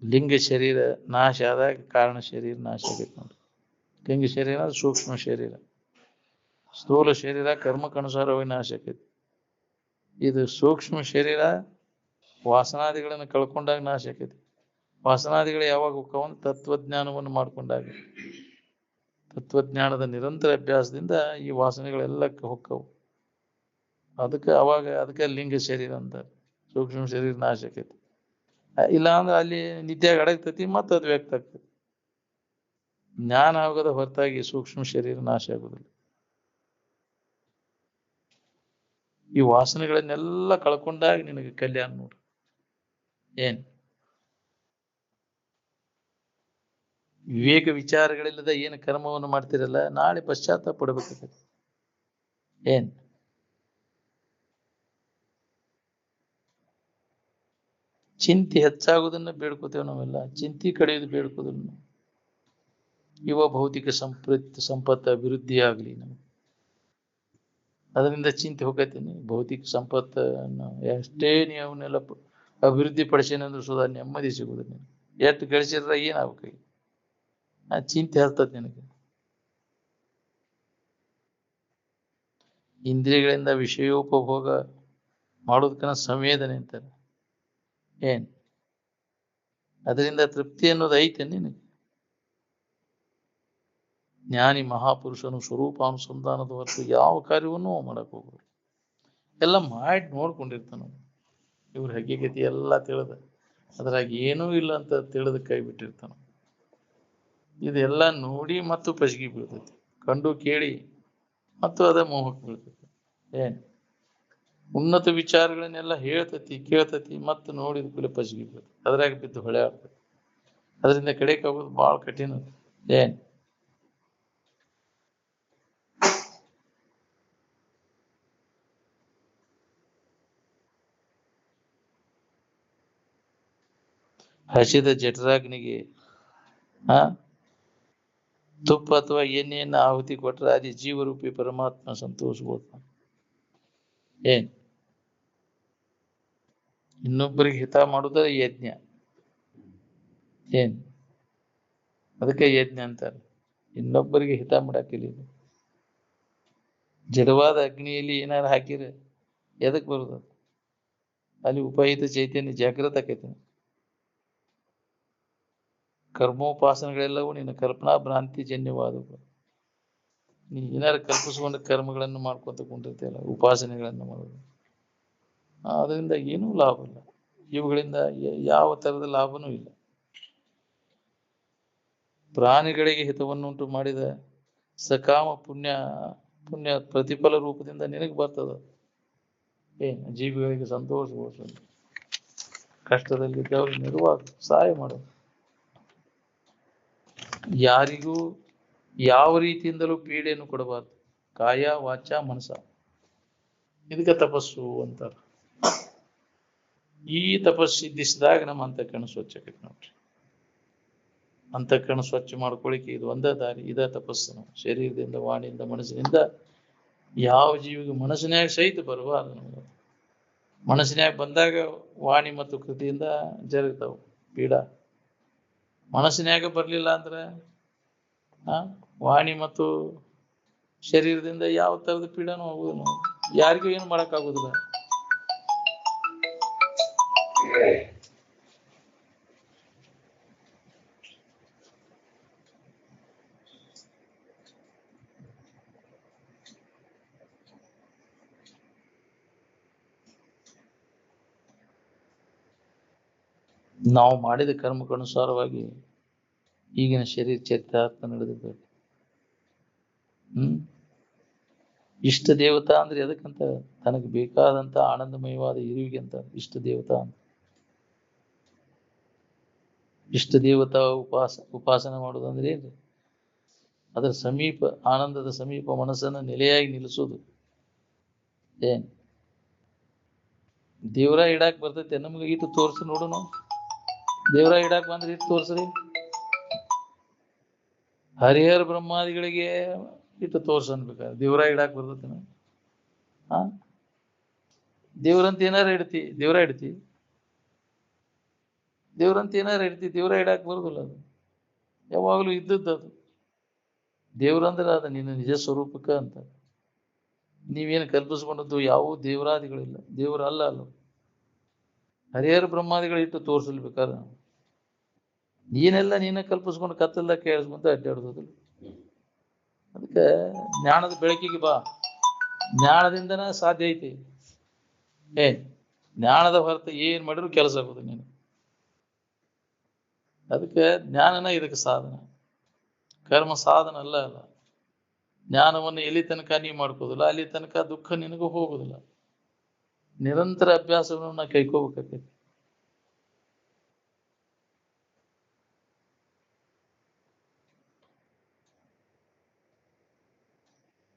S1: ಲಿಂಗ ಶರೀರ ನಾಶ ಆದಾಗ ಕಾರಣ ಶರೀರ ನಾಶ ಆಗೈತೆ ನೋಡ್ರಿ. ಲಿಂಗ ಶರೀರ ಸೂಕ್ಷ್ಮ ಶರೀರ, ಸ್ಥೂಲ ಶರೀರ ಕರ್ಮಕ್ಕನುಸಾರವಾಗಿ ನಾಶ ಆಕೈತಿ. ಇದು ಸೂಕ್ಷ್ಮ ಶರೀರ ವಾಸನಾದಿಗಳನ್ನು ಕಳ್ಕೊಂಡಾಗ ನಾಶ ಆಕೈತಿ. ವಾಸನಾದಿಗಳು ಯಾವಾಗ ಹೋಗ್ತಾವಂತ ತತ್ವಜ್ಞಾನವನ್ನು ಮಾಡ್ಕೊಂಡಾಗ, ತತ್ವಜ್ಞಾನದ ನಿರಂತರ ಅಭ್ಯಾಸದಿಂದ ಈ ವಾಸನೆಗಳೆಲ್ಲ ಹೊಕ್ಕವು. ಅದಕ್ಕೆ ಲಿಂಗ ಶರೀರ ಅಂತಾರೆ. ಸೂಕ್ಷ್ಮ ಶರೀರ ನಾಶ ಆಕೈತಿ. ಇಲ್ಲ ಅಂದ್ರೆ ಅಲ್ಲಿ ನಿದ್ಯಾಗ ಅಡಗ್ತೈತಿ, ಮತ್ತೆ ಅದು ವ್ಯಕ್ತ ಆಗ್ತೈತಿ. ಜ್ಞಾನ ಆಗೋದ ಹೊರತಾಗಿ ಸೂಕ್ಷ್ಮ ಶರೀರ ನಾಶ ಆಗುದಿಲ್ಲ. ಈ ವಾಸನೆಗಳನ್ನೆಲ್ಲ ಕಳ್ಕೊಂಡಾಗ ನಿನಗೆ ಕಲ್ಯಾಣ ನೋಡ್ರಿ. ಏನ್ ವಿವೇಕ ವಿಚಾರಗಳಿಲ್ಲದ ಏನು ಕರ್ಮವನ್ನು ಮಾಡ್ತಿರಲ್ಲ, ನಾಳೆ ಪಶ್ಚಾತ್ತಾಪ ಪಡಬೇಕಾಗ್ತದೆ. ಏನ್ ಚಿಂತೆ ಹೆಚ್ಚಾಗುವುದನ್ನ ಬೇಡ್ಕೋತೇವೆ ನಾವೆಲ್ಲ, ಚಿಂತೆ ಕಡೆಯೋದು ಬೇಡ್ಕೋದಿಲ್ಲ ನಾವು. ಯುವ ಭೌತಿಕ ಸಂಪತ್ತು ಅಭಿವೃದ್ಧಿ ಆಗ್ಲಿ ನಮ್ಗೆ, ಅದರಿಂದ ಚಿಂತೆ ಹೋಗತೀನಿ. ಭೌತಿಕ ಸಂಪತ್ತನ್ನು ಎಷ್ಟೇ ನೀವು ಅವನ್ನೆಲ್ಲ ಅಭಿವೃದ್ಧಿ ಪಡಿಸೇನಂದ್ರೂ ಸುಧಾ ನೆಮ್ಮದಿ ಸಿಗುದಿಲ್ಲ. ಎಷ್ಟು ಗಳಿಸಿದ್ರ ಏನಾಗ್ಬೇಕು, ಆ ಚಿಂತೆ ಹತ್ತದ ನಿನಗೆ. ಇಂದ್ರಿಯಗಳಿಂದ ವಿಷಯೋಪಭೋಗ ಮಾಡೋದಕ್ಕನ ಸಂವೇದನೆ ಅಂತಾರೆ. ಏನ್ ಅದರಿಂದ ತೃಪ್ತಿ ಅನ್ನೋದು ಐತೆ ನಿನಗೆ? ಜ್ಞಾನಿ ಮಹಾಪುರುಷನು ಸ್ವರೂಪಾನುಸಂಧಾನದ ಹೊರತು ಯಾವ ಕಾರ್ಯವನ್ನು ಮಾಡಕ್ ಹೋಗೋರು. ಎಲ್ಲ ಮಾಡಿ ನೋಡ್ಕೊಂಡಿರ್ತಾನ. ಇವ್ರ ಹಗ್ಗಿಗತಿ ಎಲ್ಲ ತಿಳಿದ ಅದ್ರಾಗ ಏನೂ ಇಲ್ಲ ಅಂತ ತಿಳಿದ ಕೈ ಬಿಟ್ಟಿರ್ತಾನ. ಇದೆಲ್ಲ ನೋಡಿ ಮತ್ತು ಪಸಗಿ ಬೀಳ್ತೈತಿ, ಕಂಡು ಕೇಳಿ ಮತ್ತು ಅದ ಮೋಹಕ್ಕೆ ಬೀಳ್ತೈತಿ. ಏನ್ ಉನ್ನತ ವಿಚಾರಗಳನ್ನೆಲ್ಲ ಹೇಳ್ತತಿ ಕೇಳ್ತತಿ, ಮತ್ತು ನೋಡಿದ ಕೂಡಲೇ ಪಸಗಿ ಬೀಳ್ತೈತಿ, ಅದ್ರಾಗ ಬಿದ್ದು ಹೊಳೆ ಆಗ್ತೈತಿ. ಅದರಿಂದ ಕಡೆಗೆ ಆಗೋದು ಭಾಳ ಕಠಿಣ. ಏನ್ ಹಸಿದ ಜಠರಾಗ್ನಿಗೆ ತುಪ್ಪ ಅಥವಾ ಎಣ್ಣೆಯನ್ನು ಆಹುತಿ ಕೊಟ್ಟರೆ ಅದೇ ಜೀವರೂಪಿ ಪರಮಾತ್ಮ ಸಂತೋಷಬಹುದು. ಏನ್ ಇನ್ನೊಬ್ಬರಿಗೆ ಹಿತ ಮಾಡುದ ಯಜ್ಞ. ಏನ್ ಅದಕ್ಕೆ ಯಜ್ಞ ಅಂತಾರೆ. ಇನ್ನೊಬ್ಬರಿಗೆ ಹಿತ ಮಾಡಾಕಿಲ್ಲ. ಜಡವಾದ ಅಗ್ನಿಯಲ್ಲಿ ಏನಾರು ಹಾಕಿದ್ರೆ ಎದಕ್ ಬರುದು? ಅಲ್ಲಿ ಉಪಹಿತ ಚೈತನ್ಯ ಜಾಗೃತ ಆಕೈತಿ. ಕರ್ಮೋಪಾಸನೆಗಳೆಲ್ಲವೂ ನಿನ್ನ ಕಲ್ಪನಾ ಭ್ರಾಂತಿ ಜನ್ಯವಾದವು. ನೀ ಏನಾರು ಕಲ್ಪಿಸ್ಕೊಂಡು ಕರ್ಮಗಳನ್ನು ಮಾಡ್ಕೊತ ಕುಂಡಿರ್ತೀಯಲ್ಲ, ಉಪಾಸನೆಗಳನ್ನು ಮಾಡೋದು, ಅದರಿಂದ ಏನೂ ಲಾಭ ಇಲ್ಲ. ಇವುಗಳಿಂದ ಯಾವ ತರದ ಲಾಭನೂ ಇಲ್ಲ. ಪ್ರಾಣಿಗಳಿಗೆ ಹಿತವನ್ನುಂಟು ಮಾಡಿದ ಸಕಾಮ ಪುಣ್ಯ ಪುಣ್ಯ ಪ್ರತಿಫಲ ರೂಪದಿಂದ ನಿನಗೆ ಬರ್ತದ. ಜೀವಿಗಳಿಗೆ ಸಂತೋಷ, ಕಷ್ಟದಲ್ಲಿದ್ದವ್ರಿಗೆ ನೆರವಾಗ ಸಹಾಯ ಮಾಡು. ಯಾರಿಗೂ ಯಾವ ರೀತಿಯಿಂದಲೂ ಪೀಡೆಯನ್ನು ಕೊಡಬಾರ್ದು. ಕಾಯ ವಾಚ ಮನಸ, ಇದಕ್ಕೆ ತಪಸ್ಸು ಅಂತಾರ. ಈ ತಪಸ್ಸು ಸಿದ್ಧಿಸಿದಾಗ ನಮ್ಮ ಅಂತಃಕರಣ ಸ್ವಚ್ಛ ಆಕೈತಿ ನೋಡ್ರಿ. ಅಂತಃಕರಣ ಸ್ವಚ್ಛ ಮಾಡ್ಕೊಳಿಕ್ಕೆ ಇದು ಒಂದೇ ದಾರಿ. ಇದ ತಪಸ್ಸು. ಶರೀರದಿಂದ, ವಾಣಿಯಿಂದ, ಮನಸ್ಸಿನಿಂದ ಯಾವ ಜೀವಿಗೆ ಮನಸ್ಸಿನಾಗ ಸಹಿತ ಬರಬಾರ್ದು. ನಮ್ಗೆ ಮನಸ್ಸಿನಾಗ ಬಂದಾಗ ವಾಣಿ ಮತ್ತು ಕೃತಿಯಿಂದ ಜರುಗ್ತಾವ ಪೀಡಾ. ಮನಸ್ಸಿನಾಗ ಬರ್ಲಿಲ್ಲ ಅಂದ್ರೆ ವಾಣಿ ಮತ್ತು ಶರೀರದಿಂದ ಯಾವ ತರದ ಪೀಡಾನು ಆಗುದಿಲ್ಲ. ಯಾರಿಗೂ ಏನು ಮಾಡಕ್ಕಾಗುದಿಲ್ಲ. ನಾವು ಮಾಡಿದ ಕರ್ಮಕ್ಕನುಸಾರವಾಗಿ ಈಗಿನ ಶರೀರ ಚರಿತಾರ್ಥ ನಡೆದಿರ್ತದೆ. ಇಷ್ಟ ದೇವತಾ ಅಂದ್ರೆ ಎದಕ್ಕಂತ ತನಗೆ ಬೇಕಾದಂತ ಆನಂದಮಯವಾದ ಇರುವಿಗೆ ಅಂತ ಇಷ್ಟ ದೇವತಾ ಅಂತ. ಇಷ್ಟ ದೇವತಾ ಉಪಾಸನೆ ಮಾಡೋದಂದ್ರೆ ಏನ್ರಿ? ಅದರ ಸಮೀಪ, ಆನಂದದ ಸಮೀಪ ಮನಸ್ಸನ್ನು ನೆಲೆಯಾಗಿ ನಿಲ್ಲಿಸೋದು. ಏನ್ ದೇವರ ಇಡಾಕ್ ಬರ್ತೈತೆ ನಮ್ಗೆ? ಇಟ್ಟು ತೋರ್ಸಿ ನೋಡು. ನಾವು ದೇವರ ಇಡಾಕ್ ಬಂದ್ರೆ ಇಟ್ಟು ತೋರ್ಸ್ರಿ. ಹರಿಹರ ಬ್ರಹ್ಮಾದಿಗಳಿಗೆ ಇಟ್ಟು ತೋರ್ಸ ಅನ್ಬೇಕಾದ್ರೆ ದೇವರ ಇಡಾಕ್ ಬರ್ತೈತೆ? ದೇವ್ರಂತ ಏನಾರ ಇಡ್ತಿ, ದೇವರ ಇಡ್ತಿ. ದೇವ್ರಂತ ಏನಾರ ಇಡ್ತಿ, ದೇವರ ಇಡಾಕ್ ಬರುದಿಲ್ಲ. ಅದು ಯಾವಾಗಲೂ ಇದ್ದದ್ದು. ಅದು ದೇವ್ರಂದ್ರೆ ಅದ ನಿನ್ನ ನಿಜ ಸ್ವರೂಪಕ್ಕ ಅಂತ. ನೀವೇನು ಕಲ್ಪಿಸ್ಕೊಂಡದ್ದು ಯಾವ ದೇವರಾದಿಗಳಿಲ್ಲ, ದೇವರ ಅಲ್ಲ. ಹರಿಹರ ಬ್ರಹ್ಮಾದಿಗಳು ಇಟ್ಟು ತೋರ್ಸಲ್ಬೇಕಾದ್ರೆ ನೀನೆಲ್ಲ ನೀನ ಕಲ್ಪಿಸ್ಕೊಂಡು ಕತ್ತಲ್ದ ಕೇಳಿಸ್ಕೊಂತ ಅಡ್ಡಾಡುದಿಲ್ಲ. ಅದಕ್ಕೆ ಜ್ಞಾನದ ಬೆಳಕಿಗೆ ಬಾ. ಜ್ಞಾನದಿಂದನ ಸಾಧ್ಯ ಐತಿ. ಜ್ಞಾನದ ಹೊರತು ಏನ್ ಮಾಡಿದ್ರು ಕೆಲಸ ಆಗೋದು ನೀನು. ಅದಕ್ಕೆ ಜ್ಞಾನನ ಇದಕ್ಕೆ ಸಾಧನ, ಕರ್ಮ ಸಾಧನ ಅಲ್ಲ. ಜ್ಞಾನವನ್ನು ಎಲ್ಲಿ ತನಕ ನೀ ಮಾಡ್ಕೋದಿಲ್ಲ ಅಲ್ಲಿ ತನಕ ದುಃಖ ನಿನಗೂ ಹೋಗುದಿಲ್ಲ. ನಿರಂತರ ಅಭ್ಯಾಸವನ್ನು ಕೈಕೋಬೇಕಾಗ್ತೈತಿ.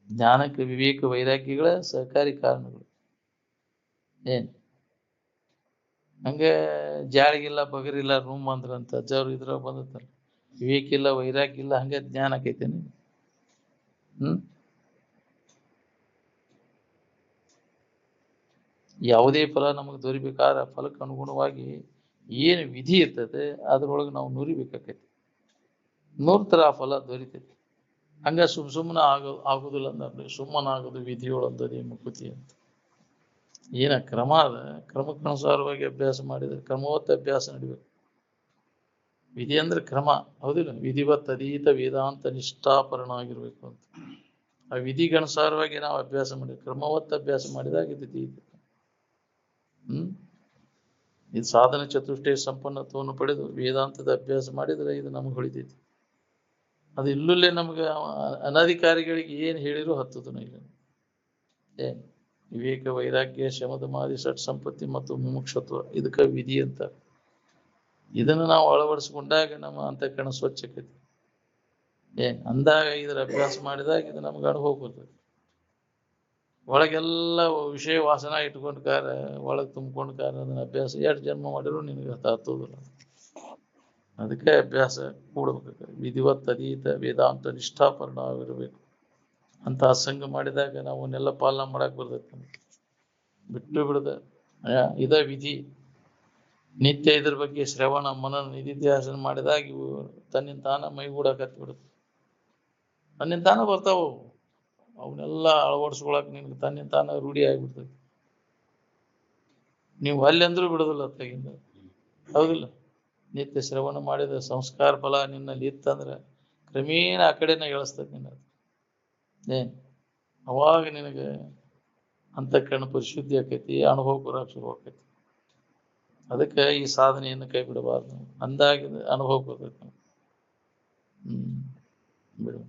S1: ಜ್ಞಾನಕ್ಕೆ ವಿವೇಕ ವೈರಾಗ್ಯಗಳ ಸಹಕಾರಿ ಕಾರಣಗಳು. ಹಂಗೆ ಜಾಳಿಗಿಲ್ಲ ಬಗರಿಲ್ಲ ರೂಮ್ ಅಂದ್ರಂತ ಅಜ್ಜವ್ರು ಇದ್ರ ಬಂದತ್ತಲ್ಲ. ವಿವೇಕ ಇಲ್ಲ ವೈರಾಗ್ಯ ಇಲ್ಲ, ಹಂಗೆ ಜ್ಞಾನ ಆಕೈತೇನೆ. ಯಾವುದೇ ಫಲ ನಮಗೆ ದೊರಿಬೇಕಾದ್ರೆ ಫಲಕ್ಕೆ ಅನುಗುಣವಾಗಿ ಏನು ವಿಧಿ ಇರ್ತದೆ ಅದ್ರೊಳಗೆ ನಾವು ನುರಿಬೇಕಾಕೈತಿ. ನೂರ್ತರ ಆ ಫಲ ದೊರಿತೈತಿ. ಹಂಗ ಸುಮ್ಮನೆ ಆಗುದಿಲ್ಲ ಅಂದ್ರೆ ಸುಮ್ಮನಾಗೋದು ವಿಧಿಯೊಳಂದದಿ ಮುಕುತಿ ಅಂತ. ಏನ ಕ್ರಮ ಅದ, ಕ್ರಮಕ್ಕನುಸಾರವಾಗಿ ಅಭ್ಯಾಸ ಮಾಡಿದ್ರೆ ಕ್ರಮವತ್ತ ಅಭ್ಯಾಸ ನಡಿಬೇಕು. ವಿಧಿ ಅಂದ್ರೆ ಕ್ರಮ, ಹೌದಿಲ್ಲ? ವಿಧಿವತ್ ಅದೀತ ವೇದಾಂತ ನಿಷ್ಠಾಪರಣ ಆಗಿರ್ಬೇಕು ಅಂತ. ಆ ವಿಧಿಗನುಸಾರವಾಗಿ ನಾವು ಅಭ್ಯಾಸ ಮಾಡಿದ್ರೆ, ಕ್ರಮವತ್ತ ಅಭ್ಯಾಸ ಮಾಡಿದಾಗ ಇದು ಇದು ಸಾಧನ ಚತುಷ್ಟಯ ಸಂಪನ್ನತ್ವವನ್ನು ಪಡೆದು ವೇದಾಂತದ ಅಭ್ಯಾಸ ಮಾಡಿದ್ರೆ ಇದು ನಮ್ಗೆ ಹೊಳಿತೈತಿ. ಅದು ಇಲ್ಲೇ ನಮ್ಗೆ ಅನಧಿಕಾರಿಗಳಿಗೆ ಏನು ಹೇಳಿರೂ ಹತ್ತದನ ಇಲ್ಲ. ವಿವೇಕ ವೈರಾಗ್ಯ ಶಮದ ಮಾದಿ ಷಟ್ ಸಂಪತ್ತಿ ಮತ್ತು ಮುಮುಕ್ಷತ್ವ ಇದಕ್ಕೆ ವಿಧಿ ಅಂತ. ಇದನ್ನು ನಾವು ಅಳವಡಿಸ್ಕೊಂಡಾಗ ನಮ್ಮ ಅಂತಃಕರಣ ಸ್ವಚ್ಛಕೈತಿ. ಅಂದಾಗ ಇದರ ಅಭ್ಯಾಸ ಮಾಡಿದಾಗ ಇದು ನಮ್ಗೆ ಅನುಭವ ಬರ್ತದೆ. ಒಳಗೆಲ್ಲ ವಿಷಯ ವಾಸನ ಇಟ್ಕೊಂಡ್ಕಾರ ಒಳಗೆ ತುಂಬ್ಕೊಂಡ್ಕಾರ ಅದನ್ನ ಅಭ್ಯಾಸ ಎಷ್ಟು ಜನ್ಮ ಮಾಡಿದ್ರು ನಿನಗೆ ಹತ್ತೋದಿಲ್ಲ. ಅದಕ್ಕೆ ಅಭ್ಯಾಸ ಕೂಡಬೇಕು. ವಿಧಿವತ್ ಅದೀತ ವೇದಾಂತ ನಿಷ್ಠಾಪರಣ ಆಗಿರ್ಬೇಕು. ಅಂತ ಸಂಘ ಮಾಡಿದಾಗ ನಾವು ಅವನ್ನೆಲ್ಲ ಪಾಲನೆ ಮಾಡಕ್ ಬರ್ತೈತಿ. ಬಿಟ್ಟು ಬಿಡದ ಇದ ವಿಧಿ. ನಿತ್ಯ ಇದ್ರ ಬಗ್ಗೆ ಶ್ರವಣ ಮನನ ನಿಧಿಧ್ಯಾಸನ ಮಾಡಿದಾಗ ಇವು ತನ್ನಿಂದ ತಾನ ಮೈಗೂಡಕತ್ತಿ ಬಿಡುತ್ತೆ. ತನ್ನಿಂದ ತಾನ ಬರ್ತಾವ. ಅವನ್ನೆಲ್ಲ ಅಳವಡಿಸ್ಕೊಳಕ್ ನಿನ್ಗೆ ತನ್ನಿಂದ ತಾನ ರೂಢಿ ಆಗಿಬಿಡ್ತೈತಿ. ನೀವು ಅಲ್ಲಿ ಅಂದ್ರೂ ಬಿಡುದಿಲ್ಲ ತೆಗಿಂದ, ಹೌದಿಲ್ಲ? ನಿತ್ಯ ಶ್ರವಣ ಮಾಡಿದ ಸಂಸ್ಕಾರ ಫಲ ನಿನ್ನಲ್ಲಿ ಇತ್ತಂದ್ರೆ ಕ್ರಮೇಣ ಆ ಕಡೆನ ಎಳಿಸ್ತದೆ ನಿನ್ನ. ಅವಾಗ ನಿನಗೆ ಅಂತಃಕರಣ ಪರಿಶುದ್ಧಿ ಆಕೈತಿ, ಅನುಭವ ಬರೋಕೆ ಶುರು ಆಕೈತಿ. ಅದಕ್ಕೆ ಈ ಸಾಧನೆಯನ್ನು ಕೈ ಬಿಡಬಾರ್ದು. ಅಂದಾಗ ಅನುಭವ ಬರ್ತೈತಿ. ಬಿಡು.